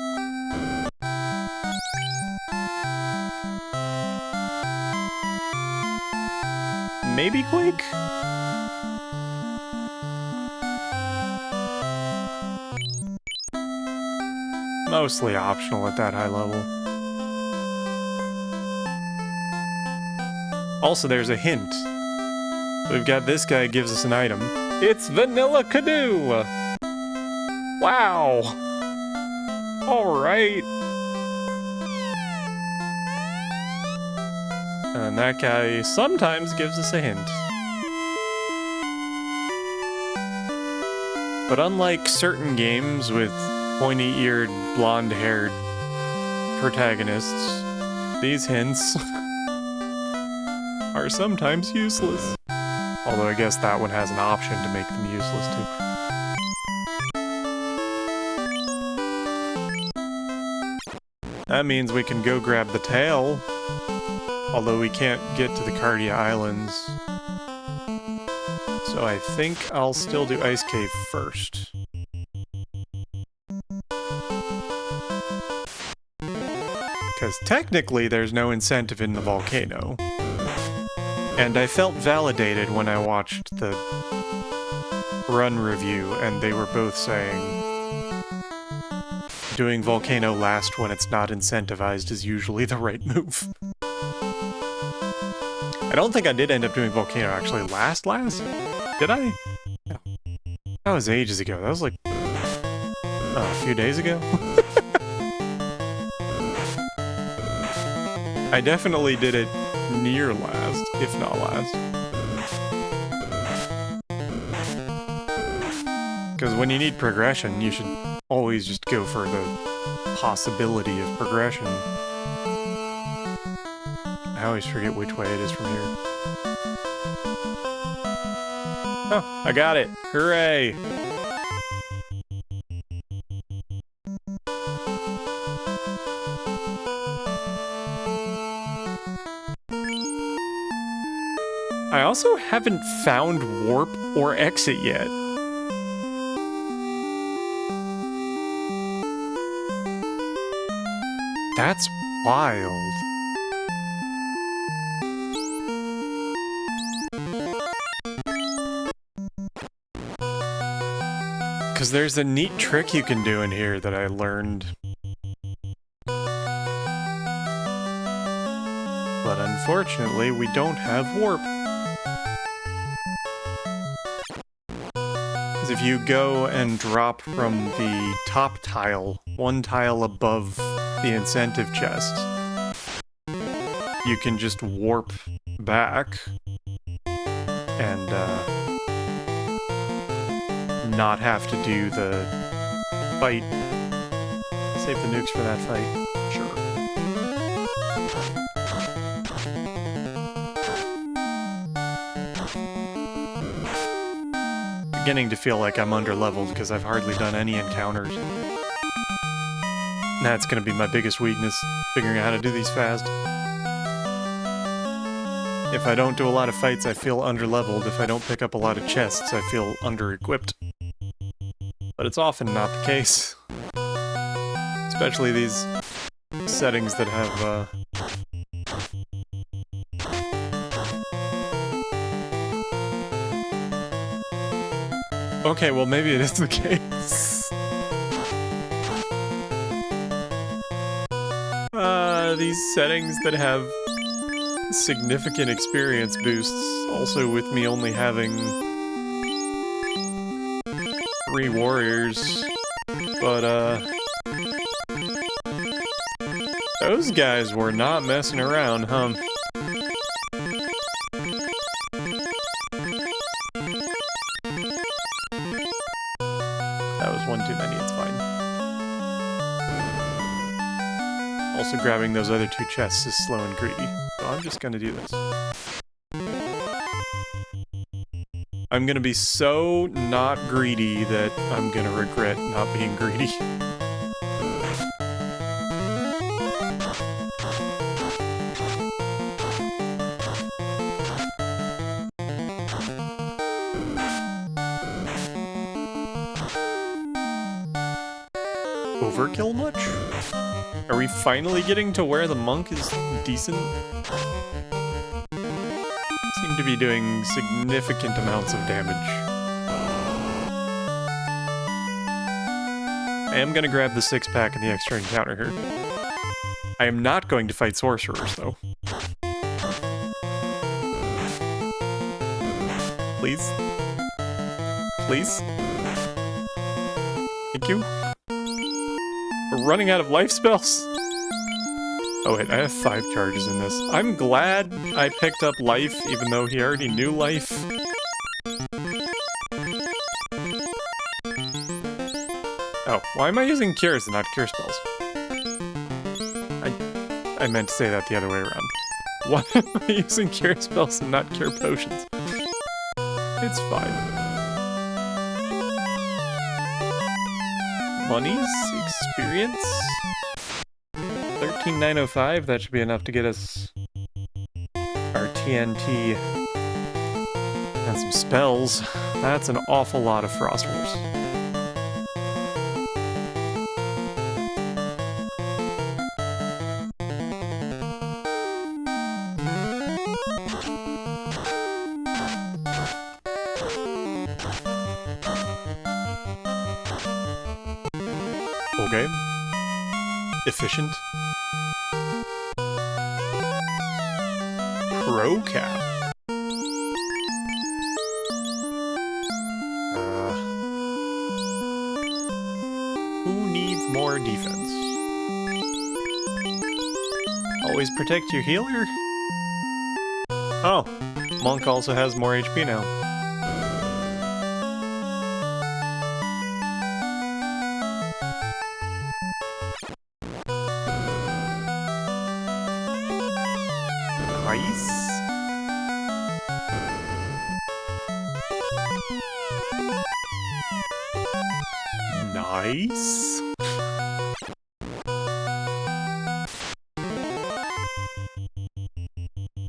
Maybe Quake? Mostly optional at that high level. Also, there's a hint. We've got this guy gives us an item. It's Vanilla Canoe! Wow! Alright. And that guy sometimes gives us a hint. But unlike certain games with pointy-eared, blonde-haired protagonists, these hints are sometimes useless. Although I guess that one has an option to make them useless too. That means we can go grab the tail. Although we can't get to the Cardia Islands. So I think I'll still do Ice Cave first. Because technically there's no incentive in the volcano. And I felt validated when I watched the run review and they were both saying doing volcano last when it's not incentivized is usually the right move. I don't think I did end up doing volcano actually last? Did I? No. That was ages ago. That was like a few days ago. I definitely did it near last, if not last. Because when you need progression, you should always just go for the possibility of progression. I always forget which way it is from here. Oh, I got it! Hooray! I also haven't found warp or exit yet. That's wild. Because there's a neat trick you can do in here that I learned. But unfortunately, we don't have warp. Because if you go and drop from the top tile, one tile above the incentive chest, you can just warp back and not have to do the fight. Save the nukes for that fight. Sure. Beginning to feel like I'm underleveled because I've hardly done any encounters. That's gonna be my biggest weakness, figuring out how to do these fast. If I don't do a lot of fights, I feel underleveled. If I don't pick up a lot of chests, I feel under-equipped. But it's often not the case. Especially these settings that have, Okay, well maybe it is the case. These settings that have significant experience boosts, also with me only having 3 warriors, but those guys were not messing around, huh? That was one too many, it's fine. Also grabbing those other 2 chests is slow and greedy, so I'm just gonna do this. I'm gonna be so not greedy that I'm gonna regret not being greedy. Overkill much? Are we finally getting to where the monk is decent? Seem to be doing significant amounts of damage. I am gonna grab the 6-pack and the extra encounter here. I am not going to fight sorcerers, though. Please? Please? Thank you. We're running out of life spells. Oh wait, I have 5 charges in this. I'm glad I picked up life, even though he already knew life. Oh, why am I using cures and not cure spells? I meant to say that the other way around. Why am I using cure spells and not cure potions? It's fine. Monies? Experience? 13,905, that should be enough to get us our TNT and some spells. That's an awful lot of Frost Wolves. Okay. Efficient. Pro cap. Who needs more defense? Always protect your healer? Oh, Monk also has more HP now. Nice. Nice.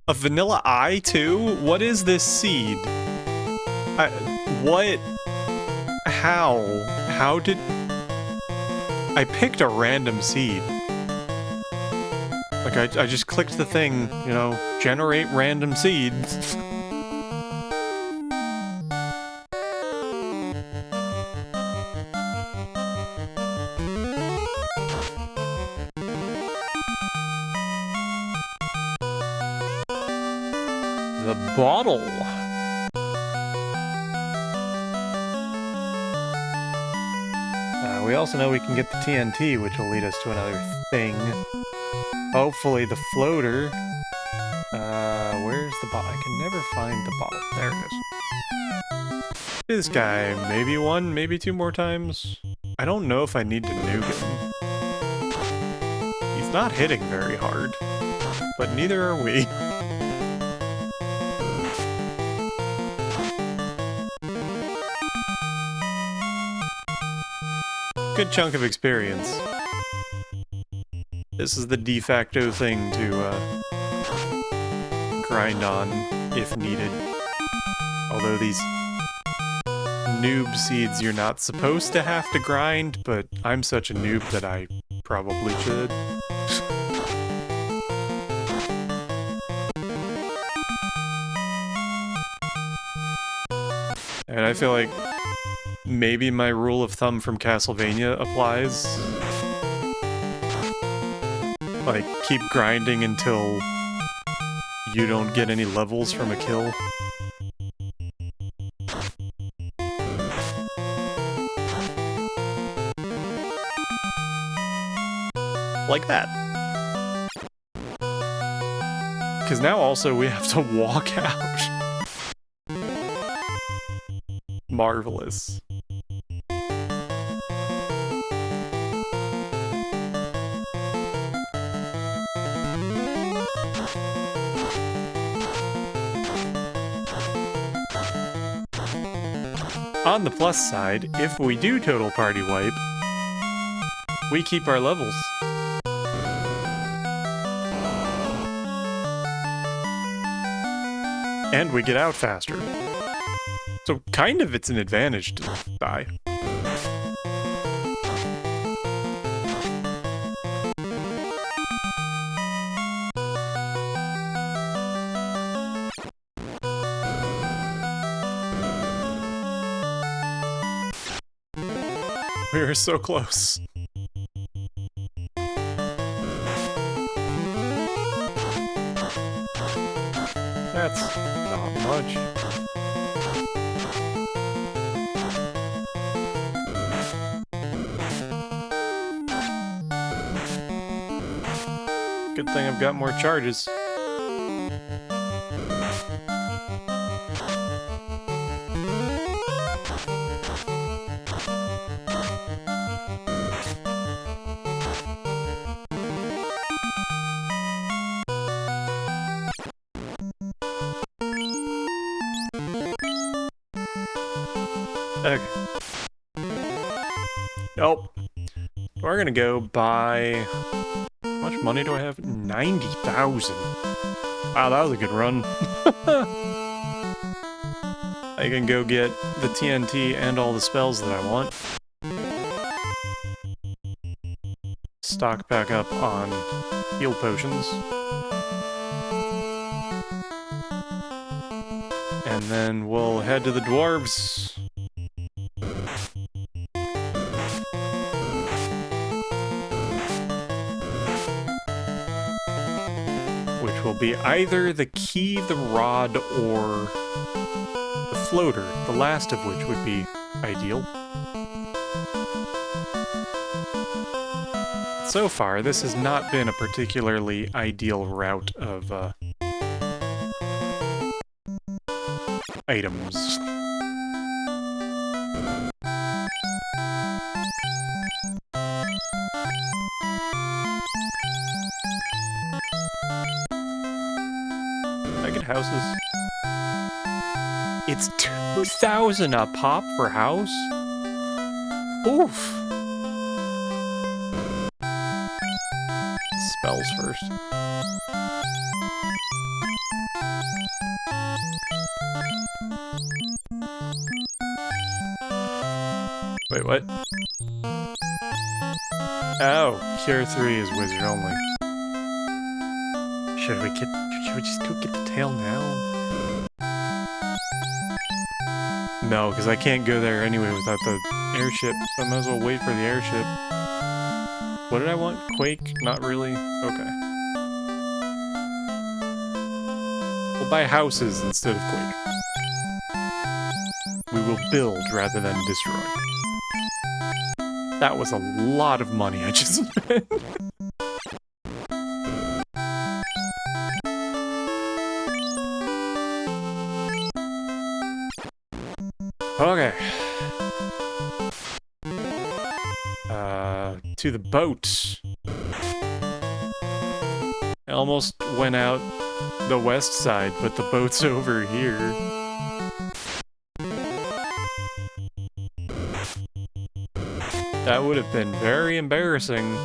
A vanilla eye too? What is this seed? What? How? How did... I picked a random seed. Like, I just clicked the thing, you know, generate random seeds. The bottle. We also know we can get the TNT, which will lead us to another thing. Hopefully the floater. Where's the bottle? I can never find the bottle. There it is. This guy, maybe 1, maybe 2 more times. I don't know if I need to nuke him. He's not hitting very hard, but neither are we. Good chunk of experience. This is the de facto thing to grind on if needed. Although these noob seeds you're not supposed to have to grind, but I'm such a noob that I probably should. And I feel like maybe my rule of thumb from Castlevania applies. Like, keep grinding until you don't get any levels from a kill. Like that. Because now also we have to walk out. Marvelous. On the plus side, if we do total party wipe, we keep our levels. And we get out faster. So kind of it's an advantage to die. We were so close. That's not much. Good thing I've got more charges. Okay. Nope. We're gonna go buy... How much money do I have? 90,000. Wow, that was a good run. I can go get the TNT and all the spells that I want. Stock back up on heal potions. And then we'll head to the dwarves. Which will be either the key, the rod, or the floater, the last of which would be ideal. So far, this has not been a particularly ideal route of items. I get houses. It's 2,000 a pop for house? Oof. Spells first. Wait, what? Oh, Cure 3 is wizard only. Should we just go get the tail now? No, because I can't go there anyway without the airship. So I might as well wait for the airship. What did I want? Quake? Not really? Okay. We'll buy houses instead of Quake. We will build rather than destroy. That was a lot of money I just spent. Okay. To the boat. I almost went out the west side, but the boat's over here. That would have been very embarrassing.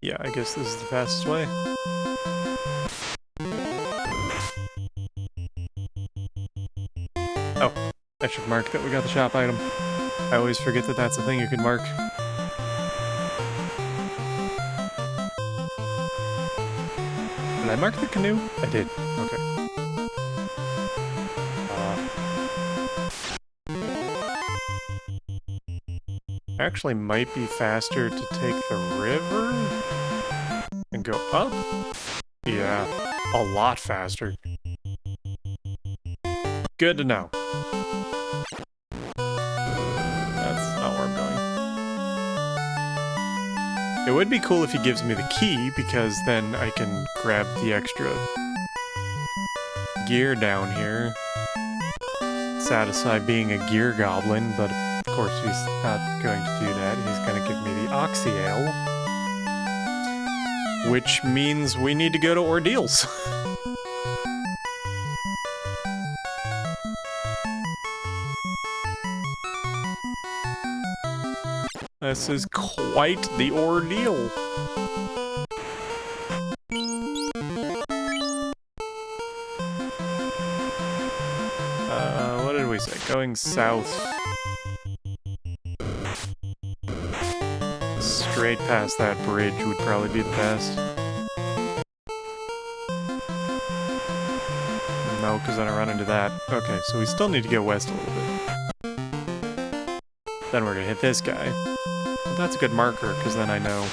Yeah, I guess this is the fastest way. Oh, I should mark that we got the shop item. I always forget that that's a thing you can mark. I mark the canoe? I did. Okay. Actually might be faster to take the river and go up. Yeah, a lot faster. Good to know. That's not where I'm going. It would be cool if he gives me the key, because then I can grab the extra gear down here. Satisfy being a gear goblin, but of course he's not going to do that. He's going to give me the Oxy Ale. Which means we need to go to Ordeals. This is quite the ordeal. What did we say? Going south. Straight past that bridge would probably be the best. No, because then I run into that. Okay, so we still need to go west a little bit. Then we're gonna hit this guy. Well, that's a good marker, because then I know.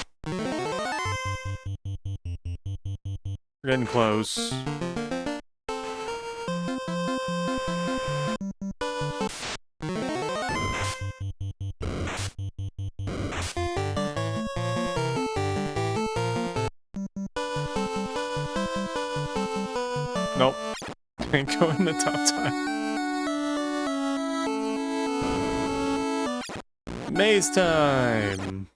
We're getting close. Nope. Ain't going the top time. Maze time!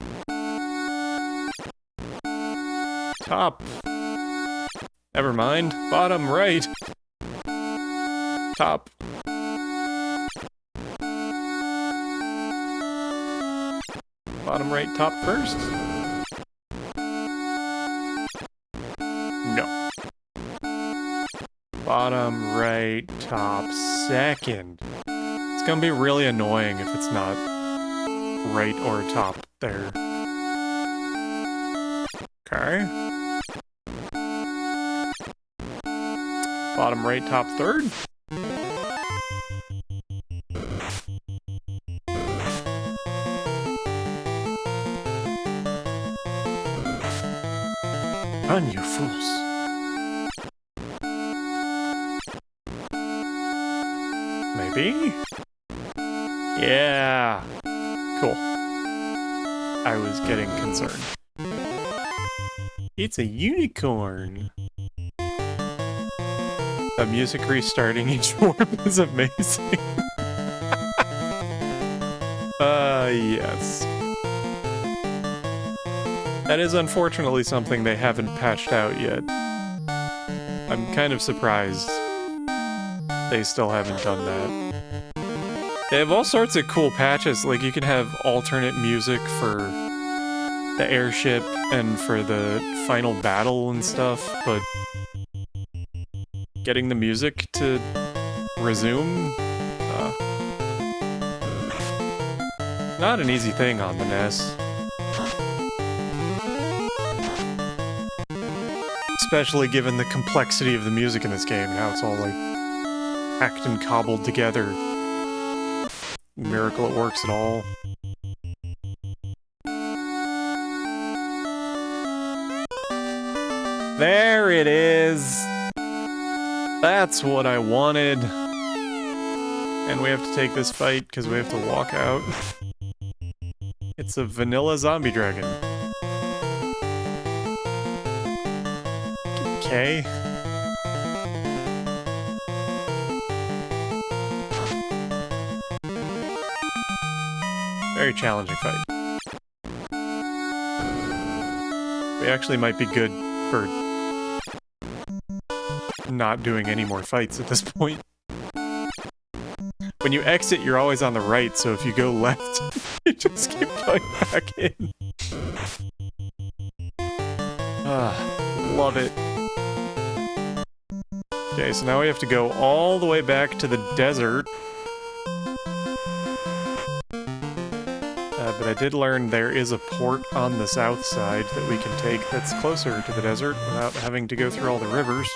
Top. Never mind. Bottom right. Top. Bottom right, top first? No. Bottom right, top second. It's gonna be really annoying if it's not right or top there. Okay. Bottom right, top third? Run, you fools. Maybe? Yeah. Cool. I was getting concerned. It's a unicorn. The music restarting each warp is amazing. Yes. That is unfortunately something they haven't patched out yet. I'm kind of surprised they still haven't done that. They have all sorts of cool patches, like you can have alternate music for the airship and for the final battle and stuff, but getting the music to resume? Not an easy thing on the NES. Especially given the complexity of the music in this game and how it's all like hacked and cobbled together. Miracle it works at all. There it is! That's what I wanted. And we have to take this fight because we have to walk out. It's a vanilla zombie dragon. Okay. Very challenging fight. We actually might be good for not doing any more fights at this point. When you exit, you're always on the right, so if you go left, you just keep going back in. Love it. Okay, so now we have to go all the way back to the desert. But I did learn there is a port on the south side that we can take that's closer to the desert without having to go through all the rivers.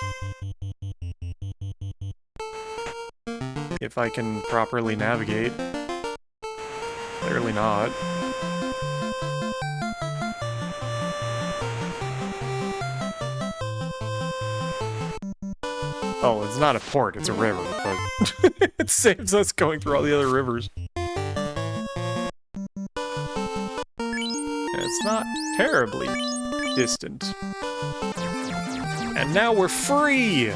If I can properly navigate. Clearly not. Oh, it's not a port, it's a river, but it saves us going through all the other rivers. It's not terribly distant. And now we're free!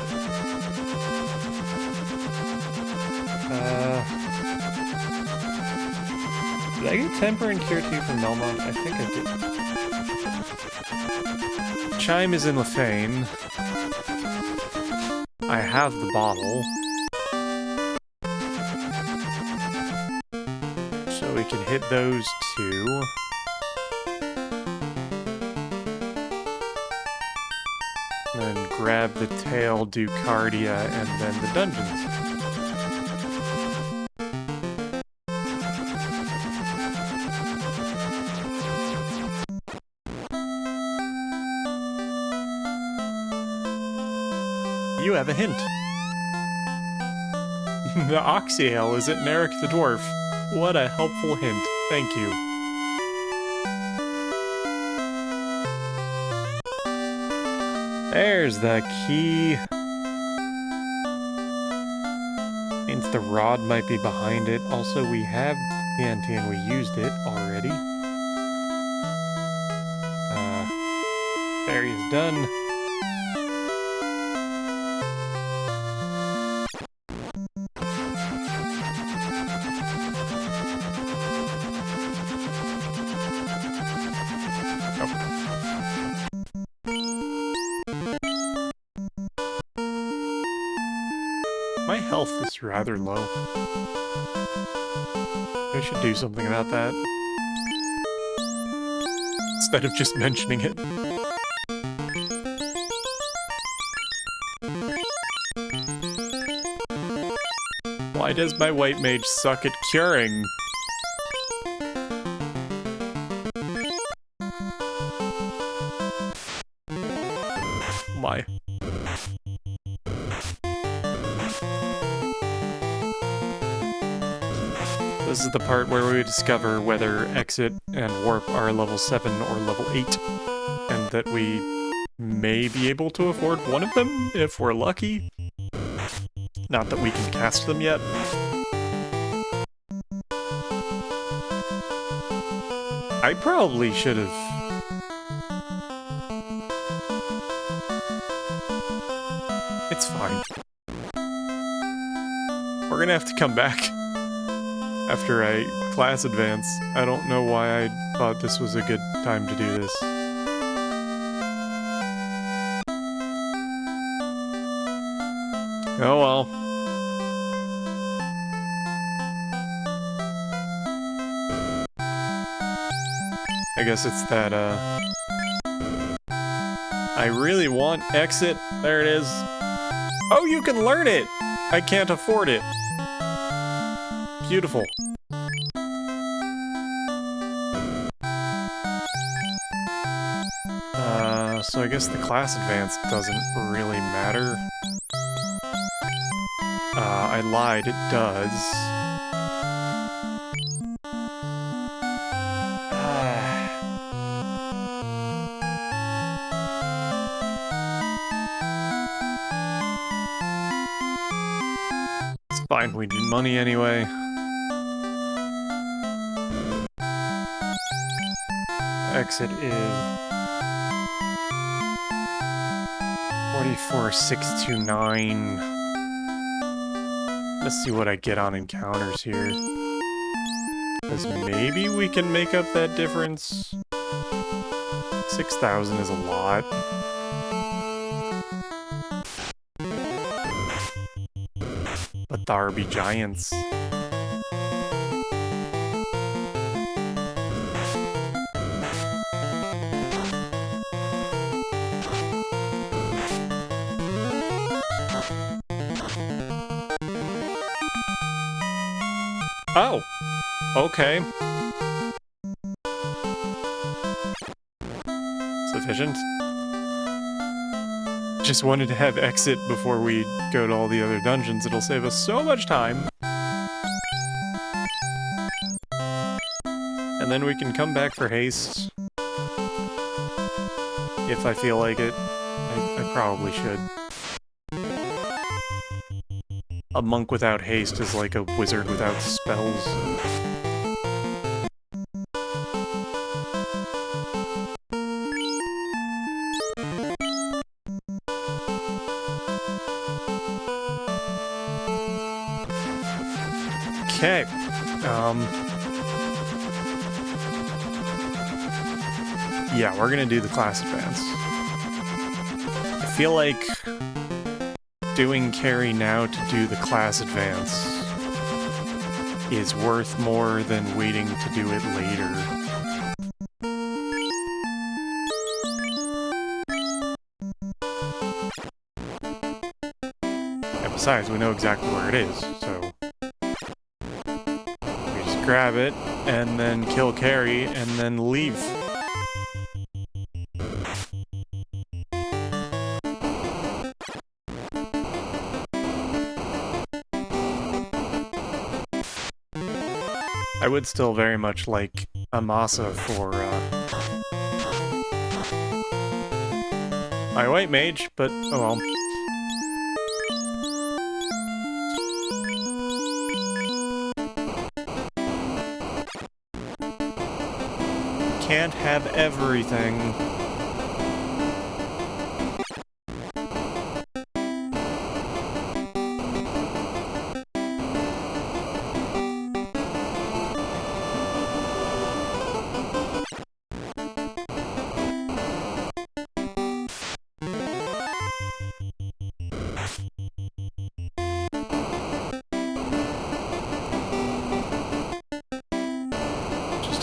Did I get Temper and Cure 2 from Melmont? I think I did. Chime is in Lefane. I have the bottle. So we can hit those two. Then grab the tail, do Cardia, and then the dungeons. You have a hint. The Oxyale is at Narek the Dwarf. What a helpful hint. Thank you. There's the key. Means the rod might be behind it. Also, we have TNT and we used it already. There he is done. My health is rather low. I should do something about that. Instead of just mentioning it. Why does my white mage suck at curing? My. This is the part where we discover whether Exit and Warp are level 7 or level 8, and that we may be able to afford one of them if we're lucky. Not that we can cast them yet. I probably should have... It's fine. We're gonna have to come back after I class advance. I don't know why I thought this was a good time to do this. Oh well. I guess it's that, I really want Exit. There it is. Oh, you can learn it! I can't afford it. Beautiful. So I guess the class advance doesn't really matter. I lied, it does. It's fine, we need money anyway. Exit is 44629. Let's see what I get on encounters here. Because maybe we can make up that difference. 6,000 is a lot. But there be giants. Oh, okay. efficient. Just wanted to have exit before we go to all the other dungeons. It'll save us so much time. And then we can come back for haste. If I feel like it. I probably should. A monk without haste is like a wizard without spells. Okay. Yeah, we're gonna do the class advance. I feel like doing carry now to do the class advance is worth more than waiting to do it later. And besides, we know exactly where it is, so we just grab it and then kill carry and then leave. I would still very much like Amasa for my white mage, but oh well. Can't have everything.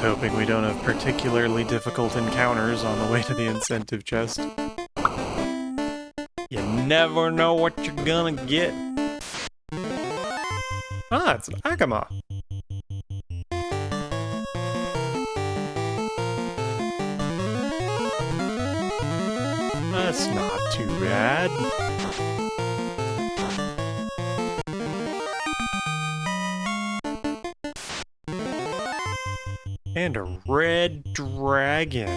Hoping we don't have particularly difficult encounters on the way to the incentive chest. You never know what you're gonna get. Ah, it's an Agama. That's not too bad. And a red dragon.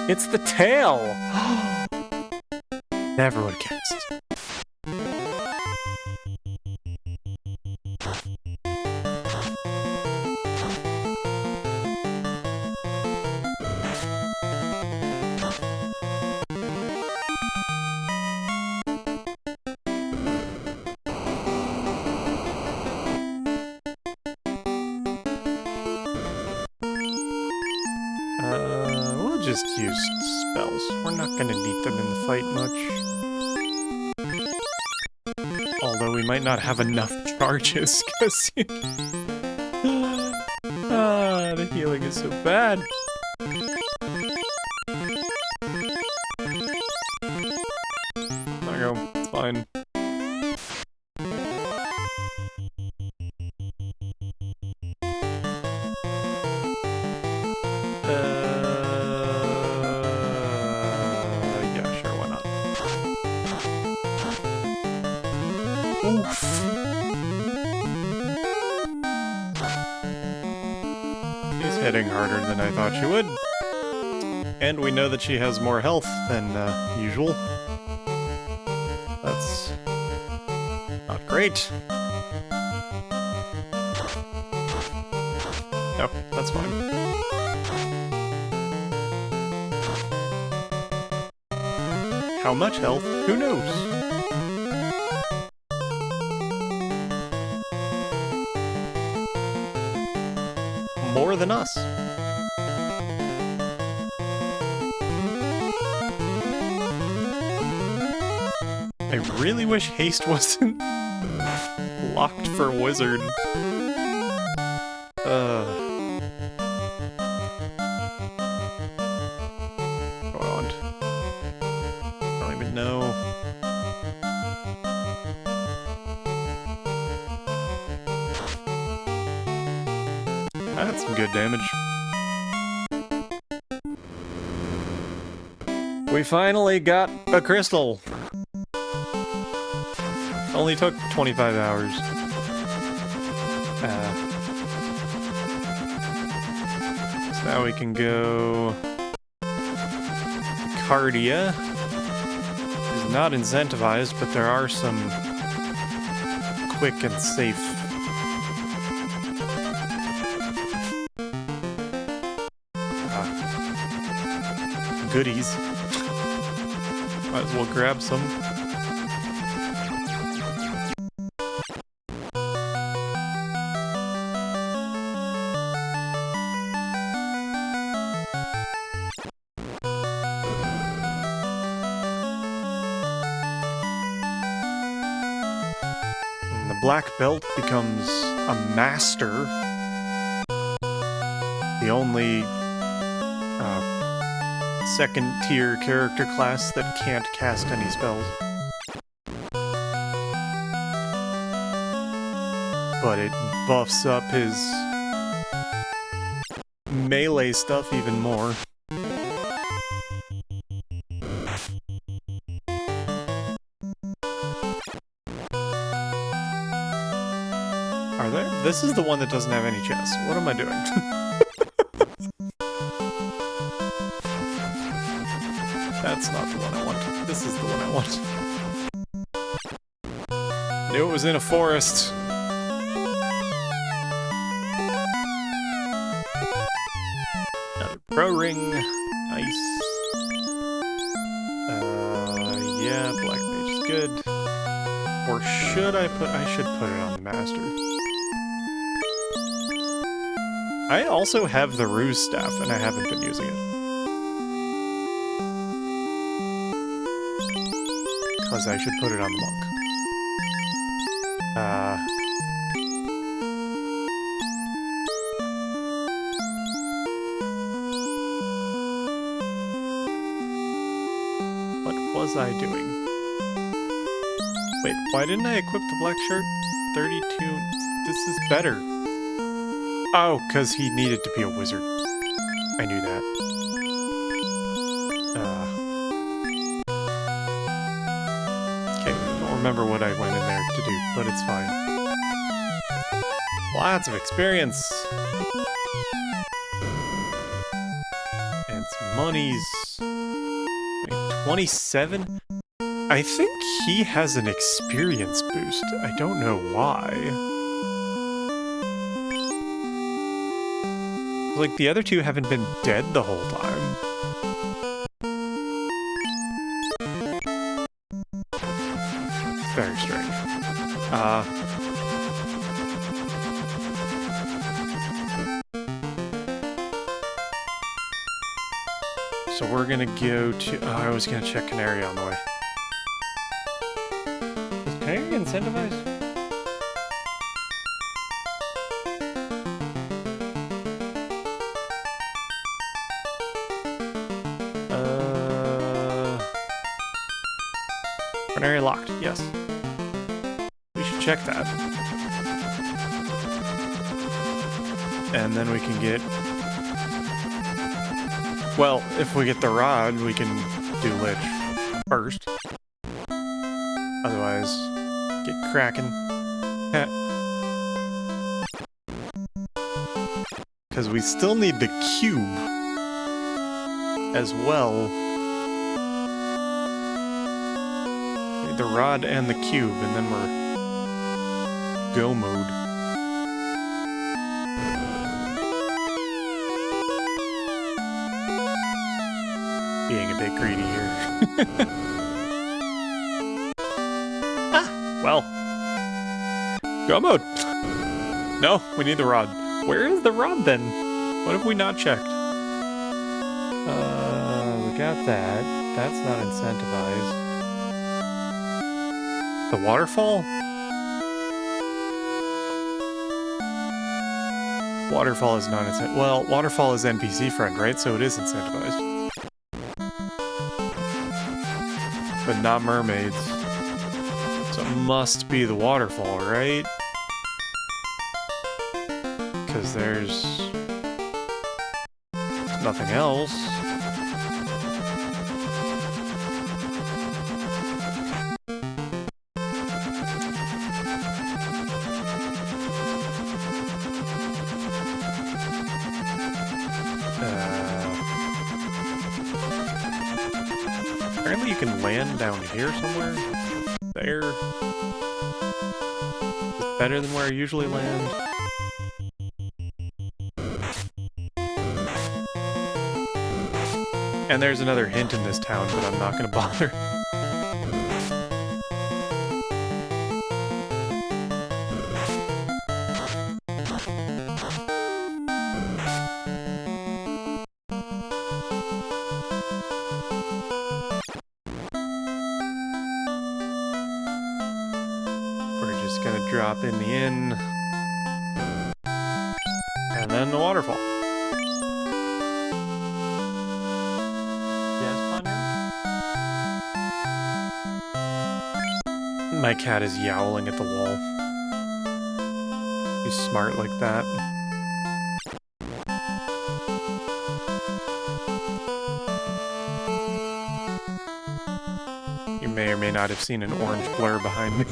It's the tail! Never would have guessed. We'll just use spells. We're not gonna need them in the fight much. Although we might not have enough charges, because the healing is so bad. There you go, it's fine. Yeah, sure, why not? Oof. She's hitting harder than I thought she would. And we know that she has more health than usual. That's not great. No, that's fine. How much health? Who knows? More than us. I really wish haste wasn't locked for wizard. No. That's some good damage. We finally got a crystal. Only took 25 hours. So now we can go... Cardia is not incentivized, but there are some quick and safe goodies. Might as well grab some. And the black belt becomes a master. The only second-tier character class that can't cast any spells. But it buffs up his melee stuff even more. Are there? This is the one that doesn't have any chests. What am I doing? That's not the one I want. This is the one I want. Knew it was in a forest. Another pro ring. Nice. Yeah, black mage is good. Or should I put... I should put it on the master. I also have the ruse staff, and I haven't been using it. Because I should put it on the monk. What was I doing? Wait, why didn't I equip the black shirt? 32... This is better. Oh, because he needed to be a wizard. I knew that. Remember what I went in there to do, but it's fine. Lots of experience! And some monies. Wait, 27? I think he has an experience boost. I don't know why. Like, the other two haven't been dead the whole time. Very strange. So we're gonna go to... Oh, I was gonna check Canary on the way. Is Canary incentivized? Canary locked, yes. We should check that. And then we can get... Well, if we get the rod, we can do Lich first. Otherwise, get cracking. Because we still need the cube as well. The rod and the cube, and then we're go mode. Being a bit greedy here. Well. Go mode! No, we need the rod. Where is the rod then? What have we not checked? We got that. That's not incentivized. The waterfall? Waterfall is not incentivized. Well, waterfall is NPC friend, right? So it is incentivized. but not mermaids. So it must be the waterfall, right? Because there's nothing else. Apparently you can land down here somewhere. There. It's better than where I usually land. And there's another hint in this town, but I'm not gonna bother. We're just gonna drop in the inn. And then the waterfall. My cat is yowling at the wall. He's smart like that. You may or may not have seen an orange blur behind me.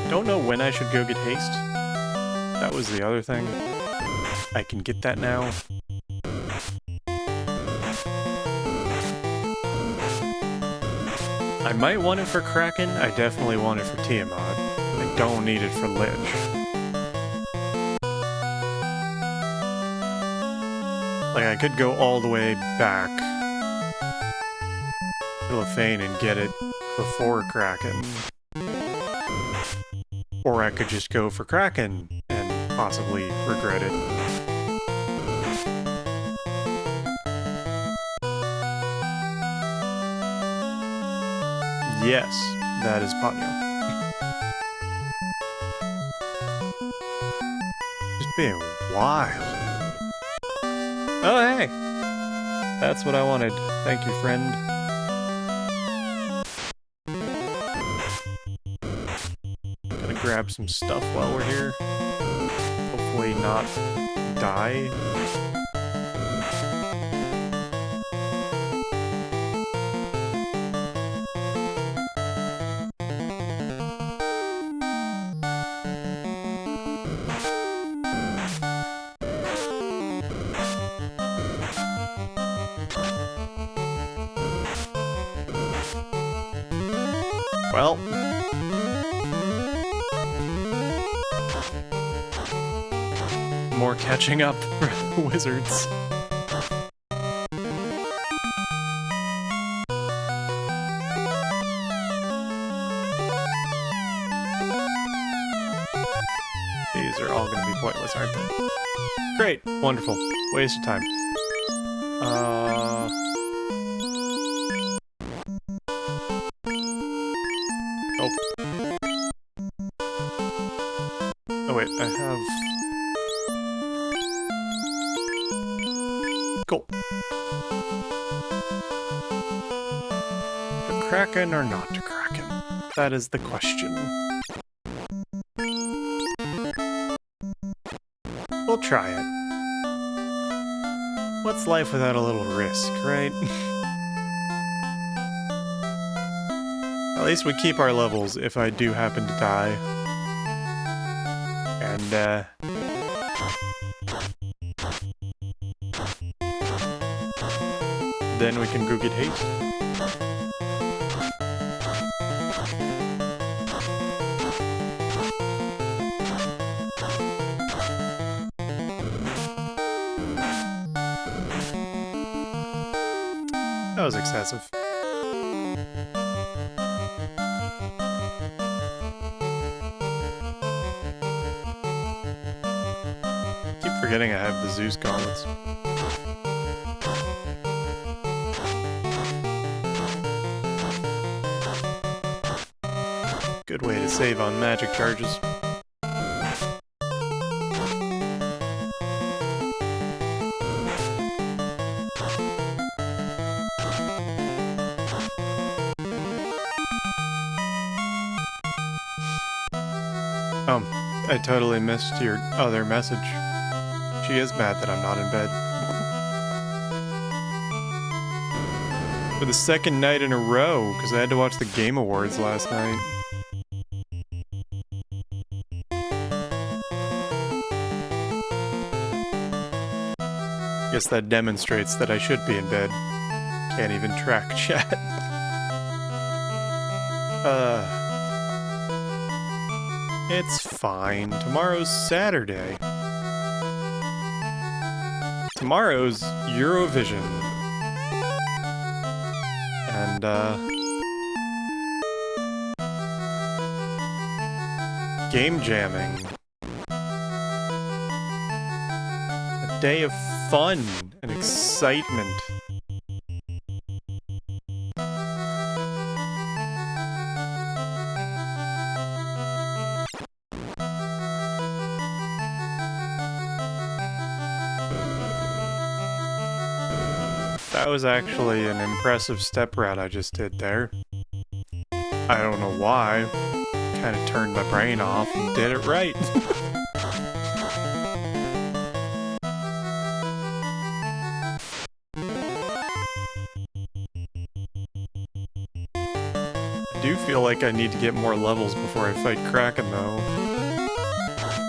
Don't know when I should go get haste. That was the other thing. I can get that now. I might want it for Kraken. I definitely want it for Tiamat. I don't need it for Lich. Like, I could go all the way back to Lefane and get it before Kraken. Or I could just go for Kraken and possibly regret it. Yes, that is Ponyo. Just being wild. Oh, hey! That's what I wanted. Thank you, friend. Grab some stuff while we're here. Hopefully not die. Well. More catching up for the wizards. These are all going to be pointless, aren't they? Great, wonderful. Waste of time. Oh wait, I have... Cool. To Kraken or not to Kraken? That is the question. We'll try it. What's life without a little risk, right? At least we keep our levels if I do happen to die. And, then we can go get haste. That was excessive. forgetting I have the Zeus gauntlets. Good way to save on magic charges. Oh, I totally missed your other message. She is mad that I'm not in bed. For the second night in a row, because I had to watch the Game Awards last night. Guess that demonstrates that I should be in bed. Can't even track chat. It's fine. Tomorrow's Saturday. Tomorrow's Eurovision. And, game jamming. A day of fun and excitement. That was actually an impressive step route I just did there. I don't know why. Kind of turned my brain off and did it right. I do feel like I need to get more levels before I fight Kraken, though.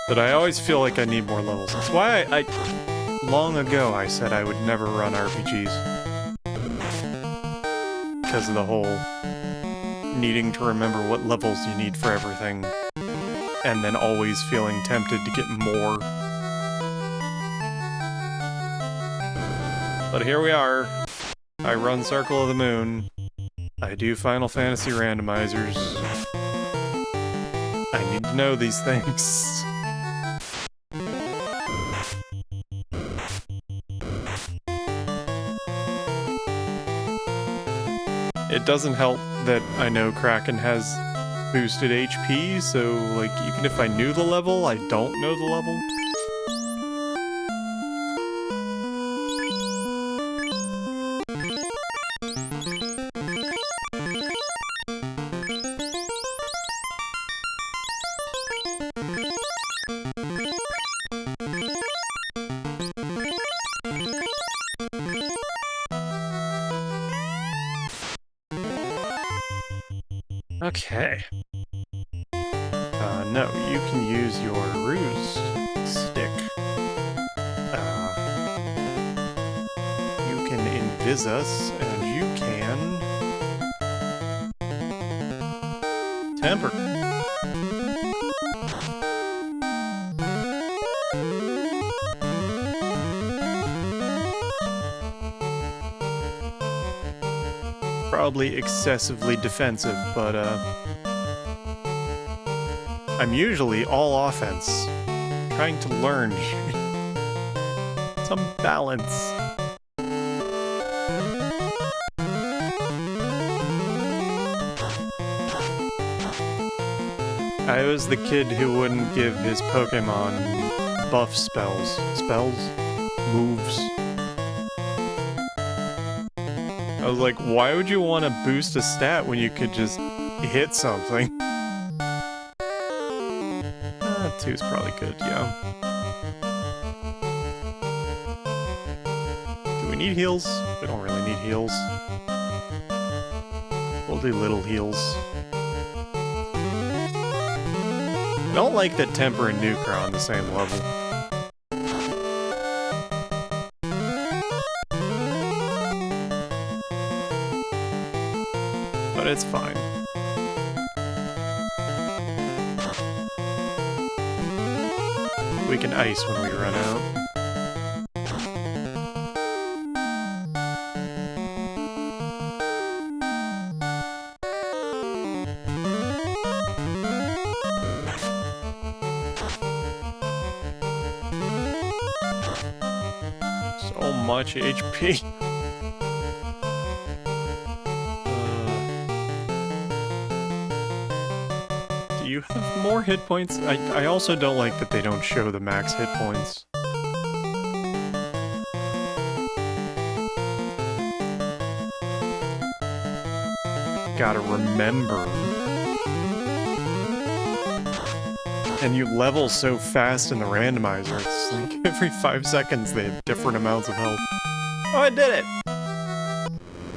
But I always feel like I need more levels. That's why I long ago I said I would never run RPGs. Because of the whole needing to remember what levels you need for everything, and then always feeling tempted to get more. But here we are. I run Circle of the Moon. I do Final Fantasy randomizers. I need to know these things. It doesn't help that I know Kraken has boosted HP, so, like, even if I knew the level, I don't know the level. Okay. No, you can use your ruse stick. You can invis us, and you can temper. Probably excessively defensive, but I'm usually all offense. Trying to learn some balance. I was the kid who wouldn't give his Pokemon buff spells. Spells? Moves. I was like, why would you want to boost a stat when you could just hit something? 2's probably good, yeah. Do we need heals? We don't really need heals. We'll do little heals. I don't like that Temper and Nuke are on the same level. But it's fine. We can ice when we run out. much HP. Do you have more hit points? I also don't like that they don't show the max hit points. Gotta remember. And you level so fast in the randomizer, it's like every 5 seconds they have different amounts of health. Oh, I did it!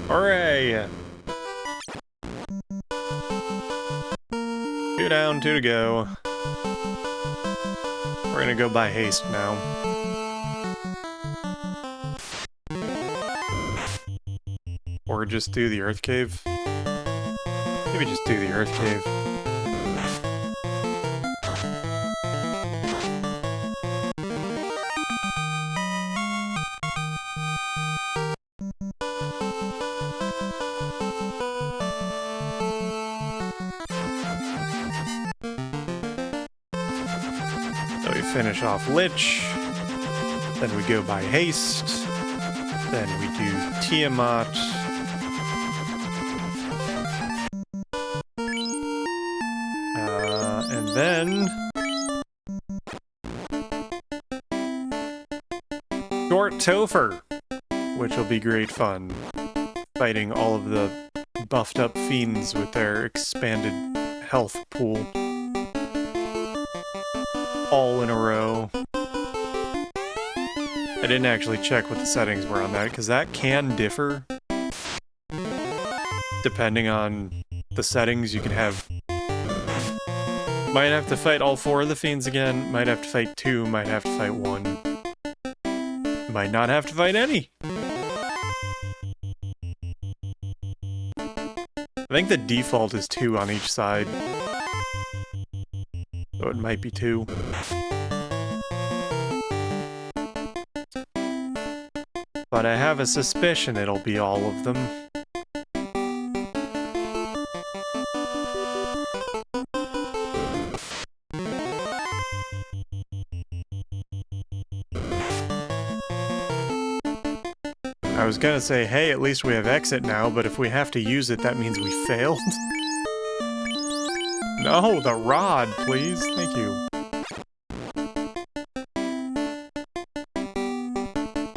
Hooray! 2 down, 2 to go. We're gonna go by haste now. Or just do the Earth Cave. Maybe just do the Earth Cave. So we finish off Lich, then we go by haste, then we do Tiamat. And then Short Topher, which will be great fun, fighting all of the buffed up fiends with their expanded health pool. All in a row. I didn't actually check what the settings were on that, because that can differ. Depending on the settings, you can have... Might have to fight all 4 of the fiends again, might have to fight 2, might have to fight 1. Might not have to fight any. I think the default is 2 on each side. So it might be 2. But I have a suspicion it'll be all of them. I was gonna say, hey, at least we have exit now, but if we have to use it, that means we failed. No, the rod, please. Thank you.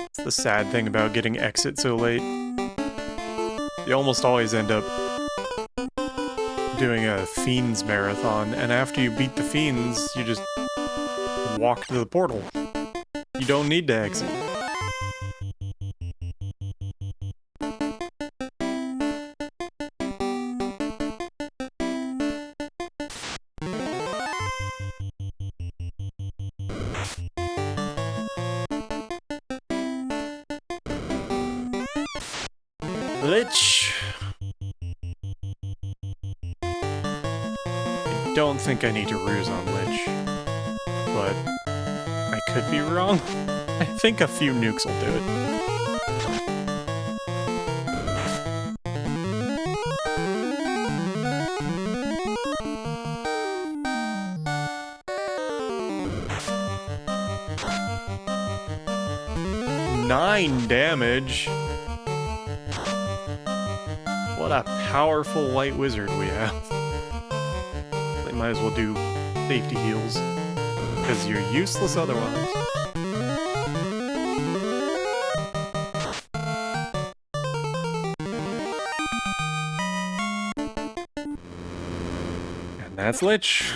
It's the sad thing about getting exit so late. You almost always end up doing a Fiends marathon, and after you beat the Fiends, you just walk to the portal. You don't need to exit. Lich. I don't think I need to ruse on Lich, but I could be wrong. I think a few nukes will do it. Nine damage. What a powerful white wizard we have. They might as well do safety heals, because you're useless otherwise. And that's Lich.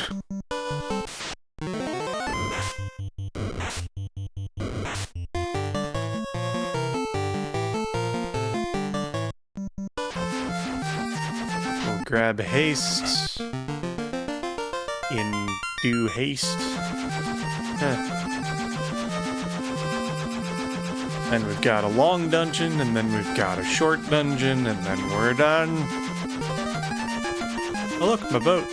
Grab haste. Do haste. And we've got a long dungeon, and then we've got a short dungeon, and then we're done. Oh look, my boat.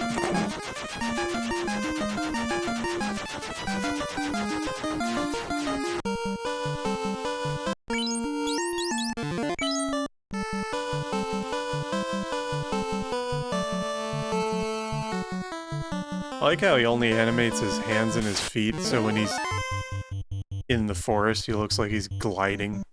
I like how he only animates his hands and his feet, so when he's in the forest, he looks like he's gliding.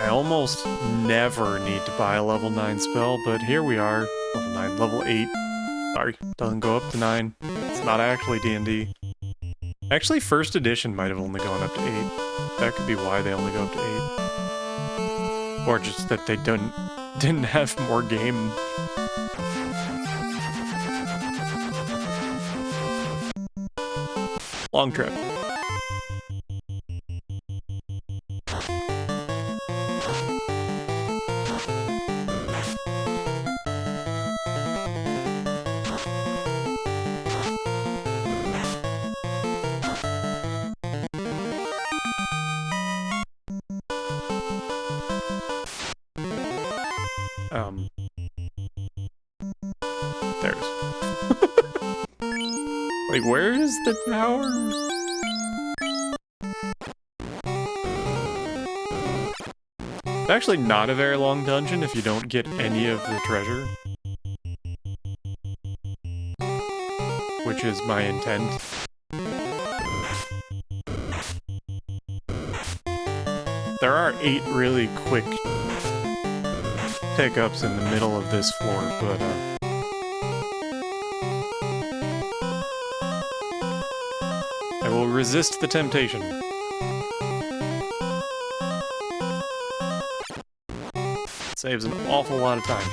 I almost never need to buy a level 9 spell, but here we are. Level 9, level 8. Sorry, doesn't go up to 9. It's not actually D&D. Actually, first edition might have only gone up to 8. That could be why they only go up to 8. Or just that they didn't have more game. Long trip. There's. Like, where is the tower? It's actually not a very long dungeon if you don't get any of the treasure. Which is my intent. There are 8 really quick pickups in the middle of this floor, but I will resist the temptation. It saves an awful lot of time.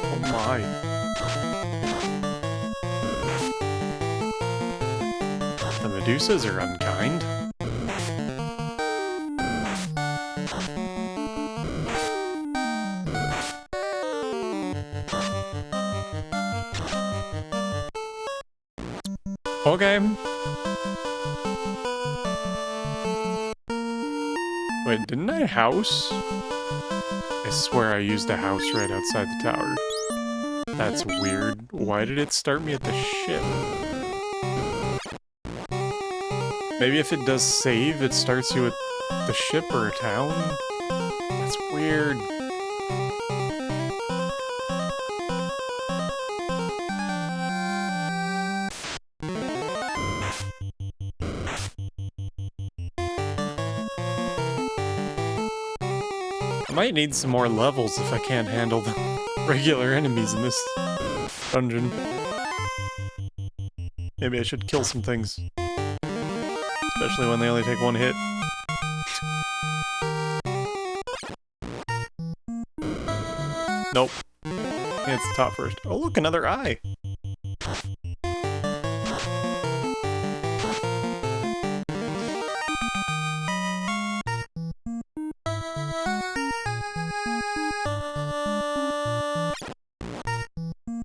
Oh my. The Medusas are unkind. Okay. Wait, didn't I house? I swear I used a house right outside the tower. That's weird. Why did it start me at the ship? Maybe if it does save, it starts you at the ship or a town? That's weird. I might need some more levels if I can't handle the regular enemies in this dungeon. Maybe I should kill some things. Especially when they only take 1 hit. Nope. It's the top first. Oh look, another eye!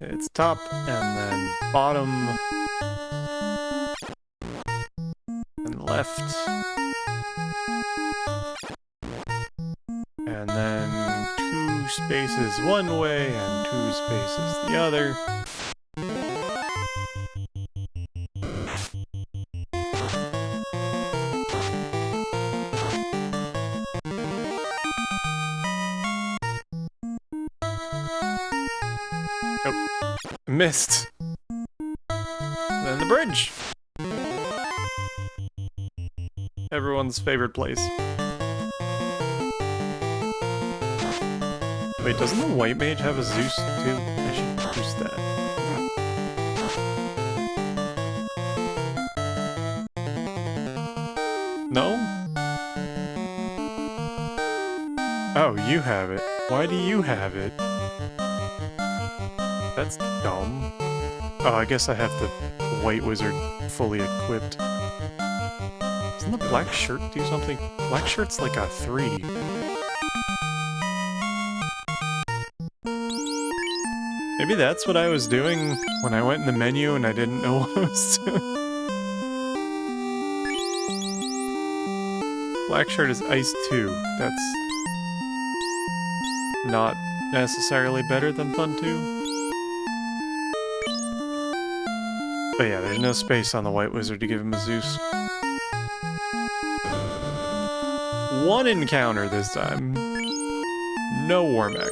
It's top, and then bottom, and left, and then 2 spaces one way and 2 spaces the other. Missed. Then the bridge. Everyone's favorite place. Wait, doesn't the white mage have a Zeus too? I should use that. No? Oh, you have it. Why do you have it? That's dumb. Oh, I guess I have the white wizard fully equipped. Doesn't the black shirt do something? Black shirt's like a 3. Maybe that's what I was doing when I went in the menu and I didn't know what I was doing. Black shirt is ice 2. That's not necessarily better than fun 2. But yeah, there's no space on the white wizard to give him a Zeus. 1 encounter this time. No Warmech.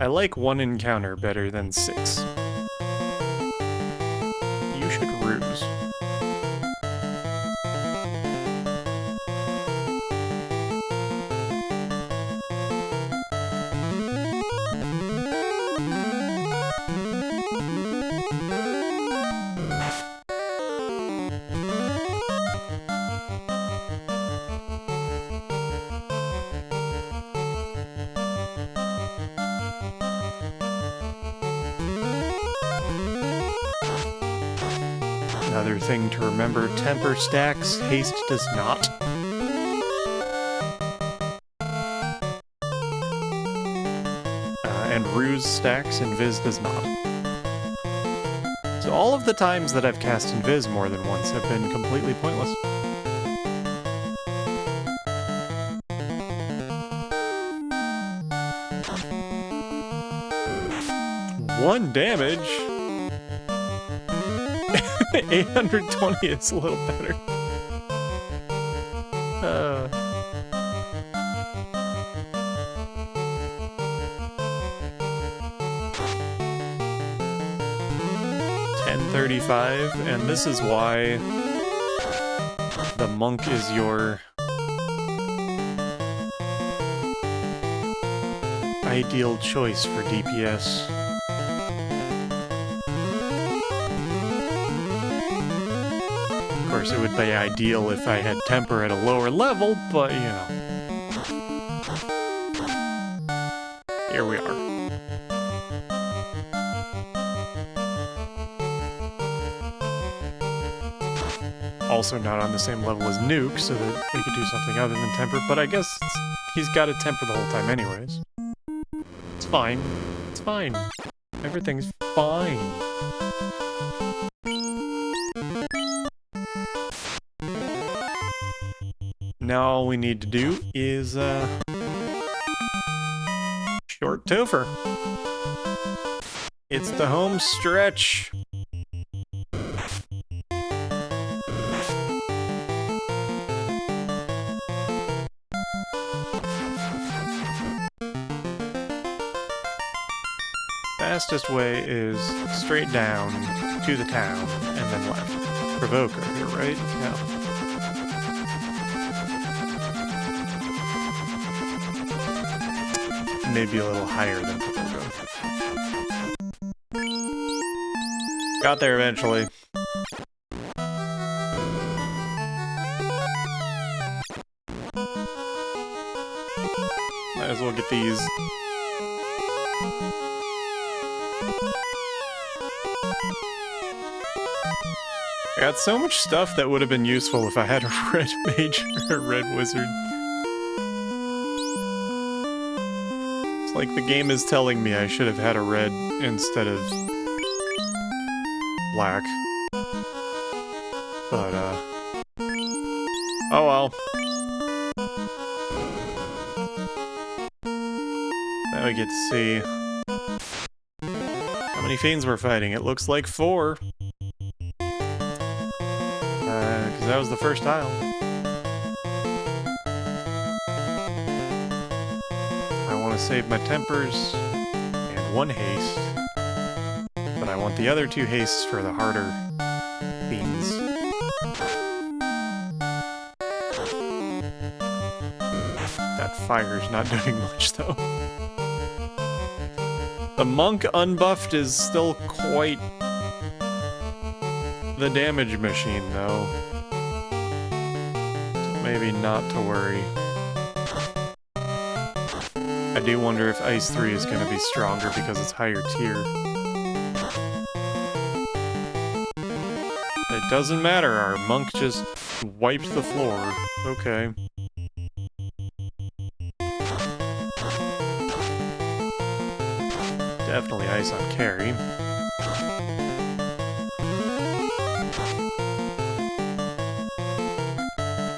I like one encounter better than 6. You should ruse. Another thing to remember, temper stacks, haste does not. And ruse stacks, invis does not. So all of the times that I've cast invis more than once have been completely pointless. One damage? 820 is a little better. Uh... 1035, and this is why the monk is your ideal choice for DPS. Of course, it would be ideal if I had temper at a lower level, but you know. Here we are. Also not on the same level as Nuke, so that we could do something other than temper, but I guess he's got to temper the whole time anyways. It's fine. It's fine. Everything's fine. Now all we need to do is, short Topher. It's the home stretch. Fastest way is straight down to the town and then left. Provoker here, right? Yeah. Maybe a little higher than Provoker. Got there eventually. Might as well get these. I got so much stuff that would have been useful if I had a red mage or a red wizard. It's like the game is telling me I should have had a red instead of black. But, oh well. Now we get to see how many fiends we're fighting. It looks like 4. Because that was the first tile. I want to save my tempers and 1 haste. But I want the other 2 hastes for the harder fiends. That fire's not doing much though. The monk unbuffed is still quite the damage machine, though. So maybe not to worry. I do wonder if Ice 3 is going to be stronger because it's higher tier. It doesn't matter, our monk just wiped the floor. Okay. Definitely ice on carry.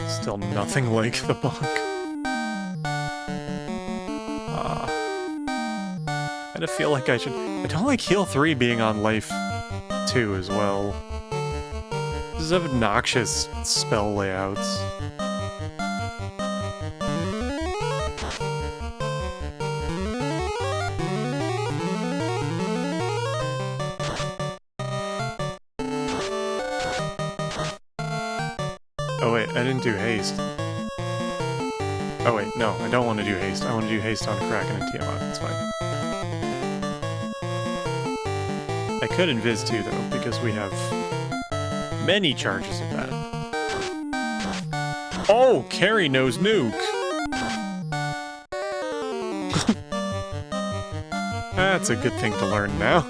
Still nothing like the monk. I kind of feel like I should... I don't like heal 3 being on life 2 as well. This is obnoxious spell layouts. I didn't do haste. Oh wait, no, I don't want to do haste. I want to do haste on Kraken and Tiamat, that's fine. I could invis too, though, because we have many charges of that. Oh, Carrie knows nuke! That's a good thing to learn now.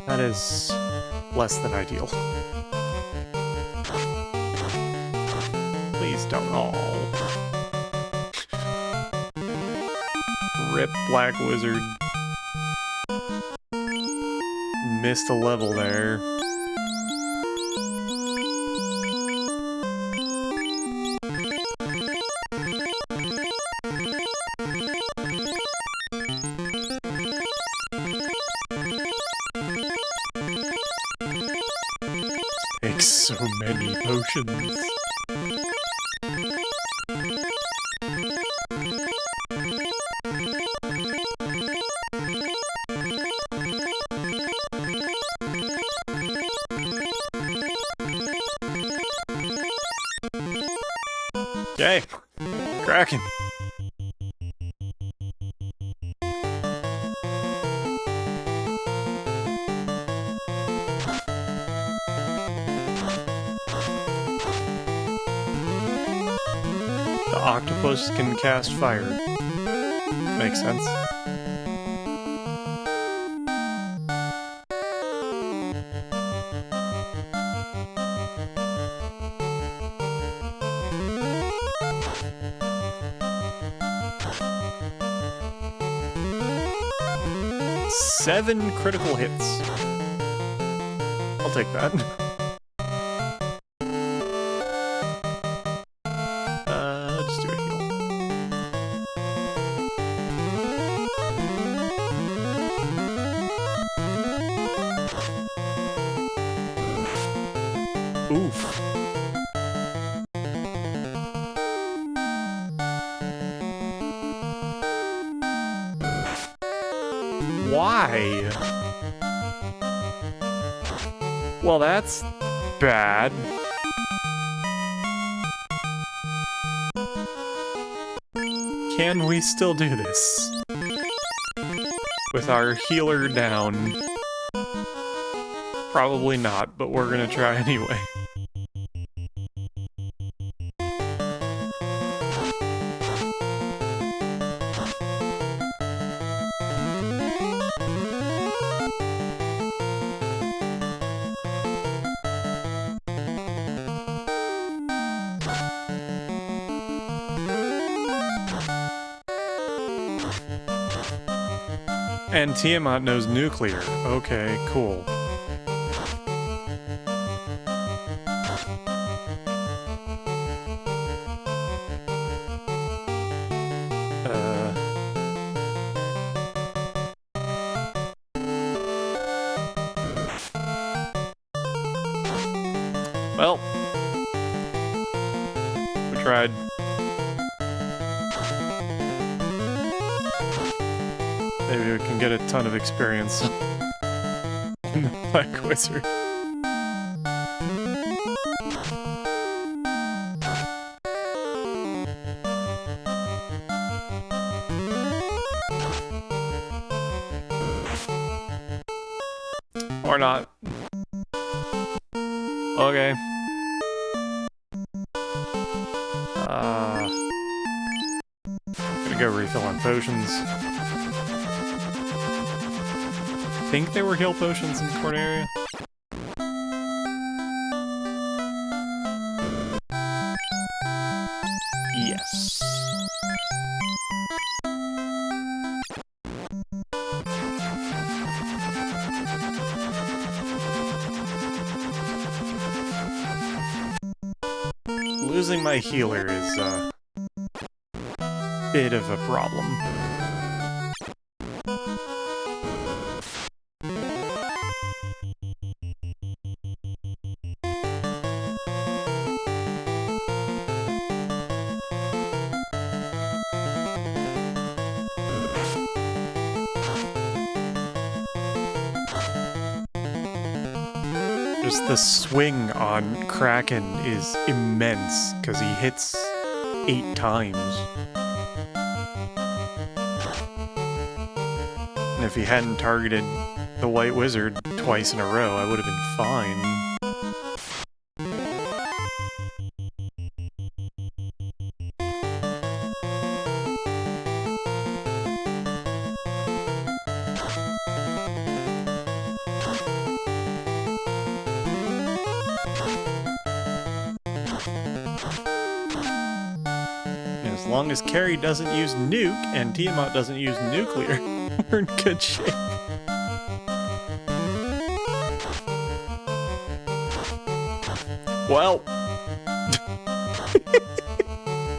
That is less than ideal. Please don't. Oh. Rip Black Wizard. Missed a level there. Takes so many potions. Yay! Kraken! The octopus can cast fire. Makes sense. Seven critical hits. I'll take that. Just do a heal. Oof. Why? Well, that's bad. Can we still do this? With our healer down? Probably not, but we're gonna try anyway. And Tiamat knows nuclear. Okay, cool. Well, we tried. Maybe we can get a ton of experience in the Black Wizard. Or not. Okay. Gonna go refill on potions. I think there were heal potions in Corneria. Yes. Losing my healer is a bit of a problem. Just the swing on Kraken is immense, because he hits 8 times. And if he hadn't targeted the White Wizard twice in a row, I would have been fine. As long as Carrie doesn't use nuke and Tiamat doesn't use nuclear, we're in good shape. Well,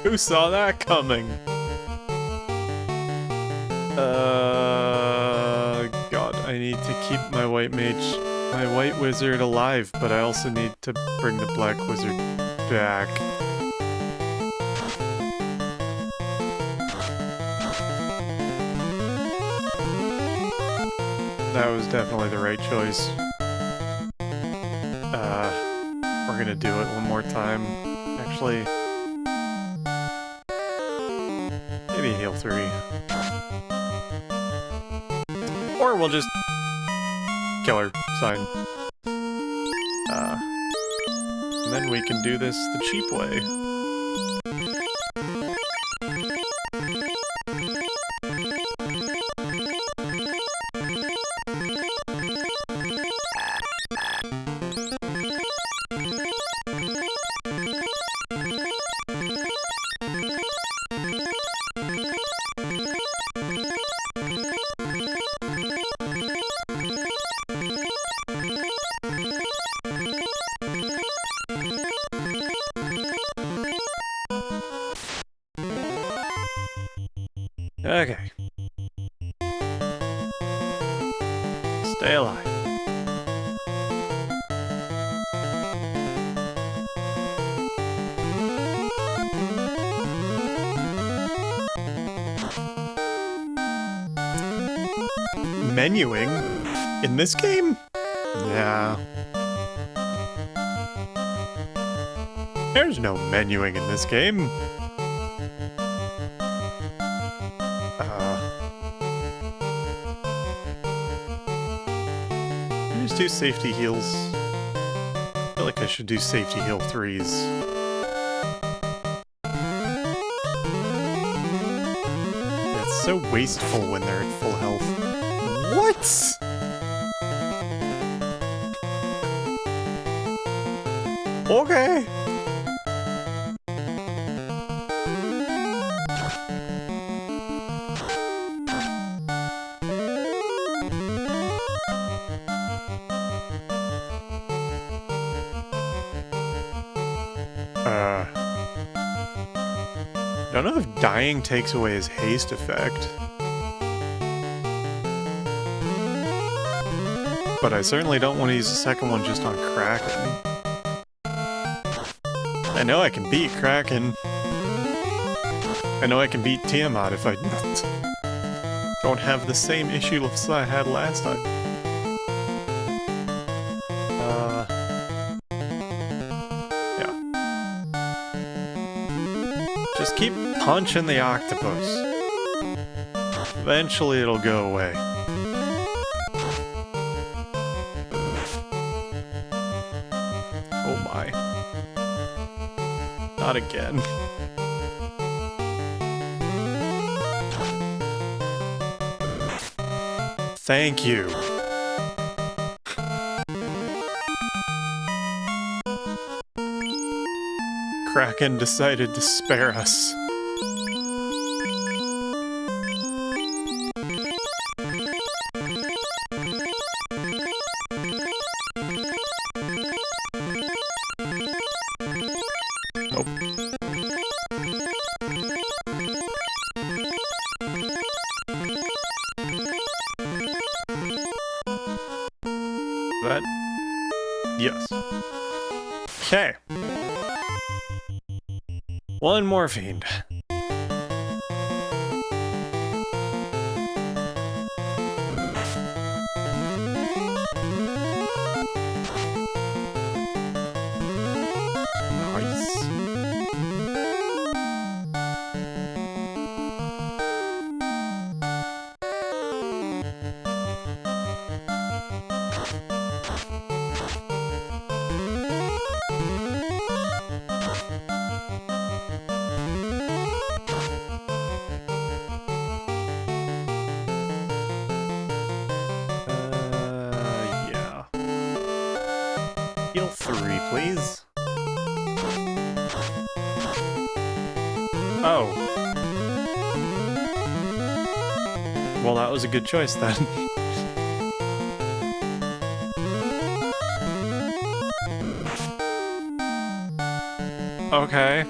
who saw that coming? God, I need to keep my white mage, my white wizard alive, but I also need to bring the black wizard back. That was definitely the right choice. We're gonna do it one more time. Actually, maybe heal 3. Or we'll just kill her. Fine. And then we can do this the cheap way. Okay. Stay alive. Menuing? In this game? Yeah. There's no menuing in this game. Just do safety heals. I feel like I should do safety heal 3s. It's so wasteful when they're at full health. What? Okay. I don't know if dying takes away his haste effect. But I certainly don't want to use the second one just on Kraken. I know I can beat Kraken. I know I can beat Tiamat if I don't have the same issue as I had last time. Just keep punching the octopus. Eventually it'll go away. Oh my. Not again. Thank you. Kraken decided to spare us. Nope. That? Yes. Okay. One more fiend. please. Oh. Well, that was a good choice then. Okay.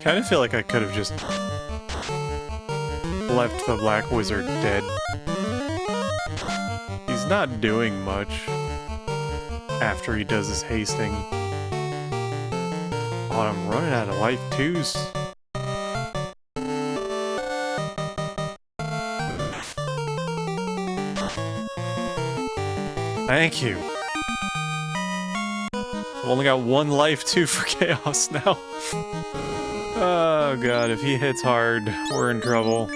Kind of feel like I could have just left the Black Wizard dead. He's not doing much after he does his hasting. Oh, I'm running out of life twos. Thank you. I've only got one life too for chaos now. Oh god, if he hits hard, we're in trouble.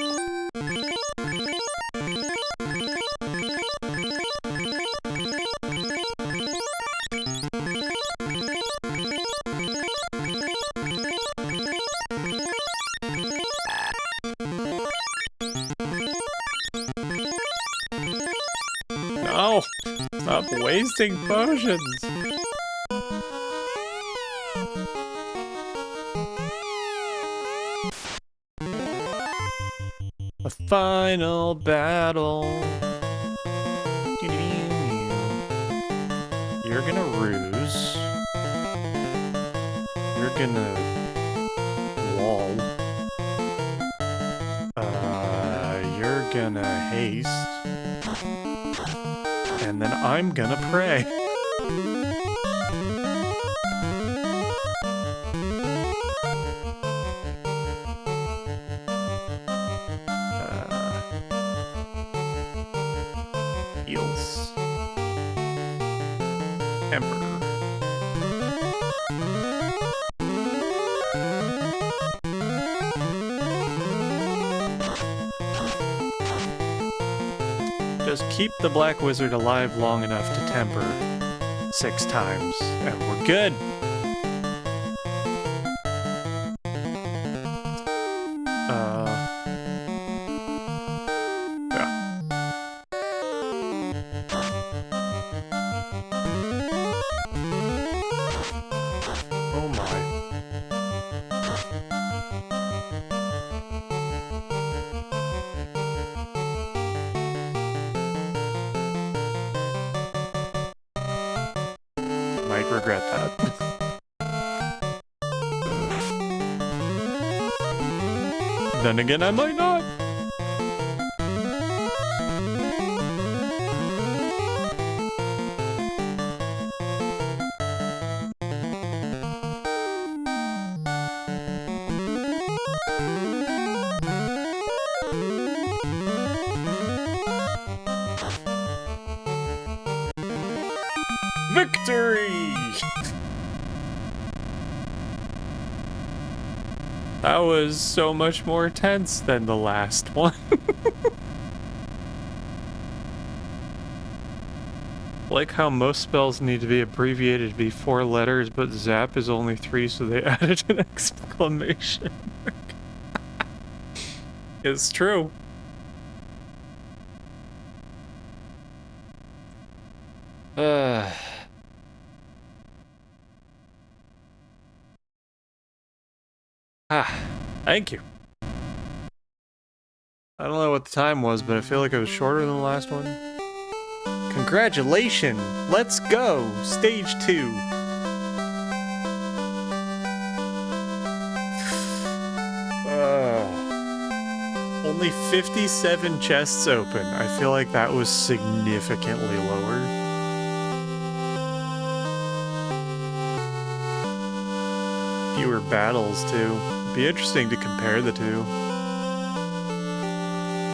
No! Stop wasting potions! A final battle. You're gonna ruse. You're gonna wall. You're gonna haste. And then I'm gonna pray. Heals. Emperor. Just keep the Black Wizard alive long enough to temper 6 times, and we're good. Yeah. Oh my. Might regret that. Then again, I might not. Victory! That was so much more tense than the last one. Like how most spells need to be abbreviated to be 4 letters, but Zap is only 3, so they added an exclamation mark. It's true. Thank you. I don't know what the time was, but I feel like it was shorter than the last one. Congratulations! Let's go! Stage 2. Only 57 chests open. I feel like that was significantly lower. Fewer battles, too. Be interesting to compare the two.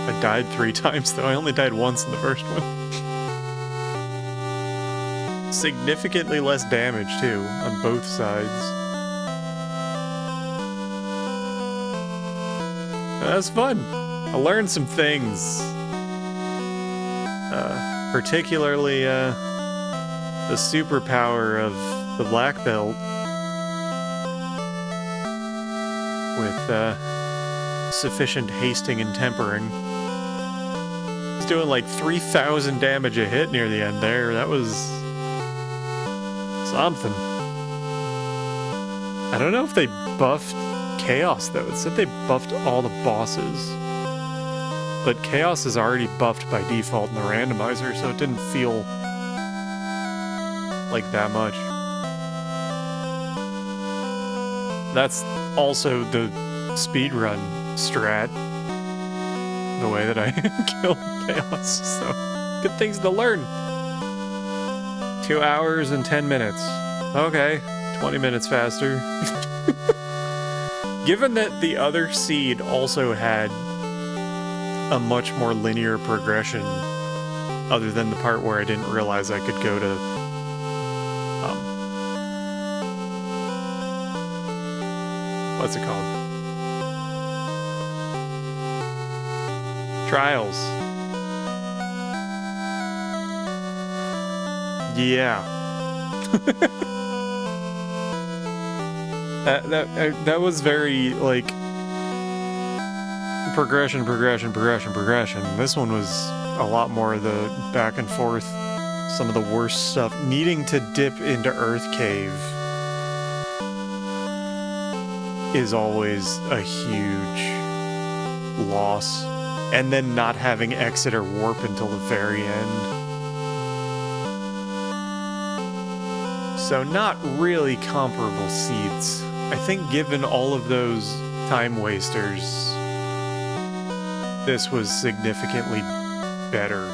I died 3 times, though. I only died once in the first one. Significantly less damage, too, on both sides. That's fun. I learned some things. Particularly, the superpower of the black belt. With, sufficient hasting and tempering. was doing like 3,000 damage a hit near the end there. That was something. I don't know if they buffed Chaos though. It said they buffed all the bosses. But Chaos is already buffed by default in the randomizer, so it didn't feel like that much. That's also the speedrun strat. The way that I killed Chaos, so good things to learn. 2 hours and 10 minutes. Okay, 20 minutes faster. Given that the other seed also had a much more linear progression, other than the part where I didn't realize I could go to what's it called? Trials. Yeah. that was very, like, progression. This one was a lot more of the back and forth, some of the worst stuff. Needing to dip into Earth Cave is always a huge loss. And then not having exit or warp until the very end. So not really comparable seeds. I think given all of those time wasters, this was significantly better.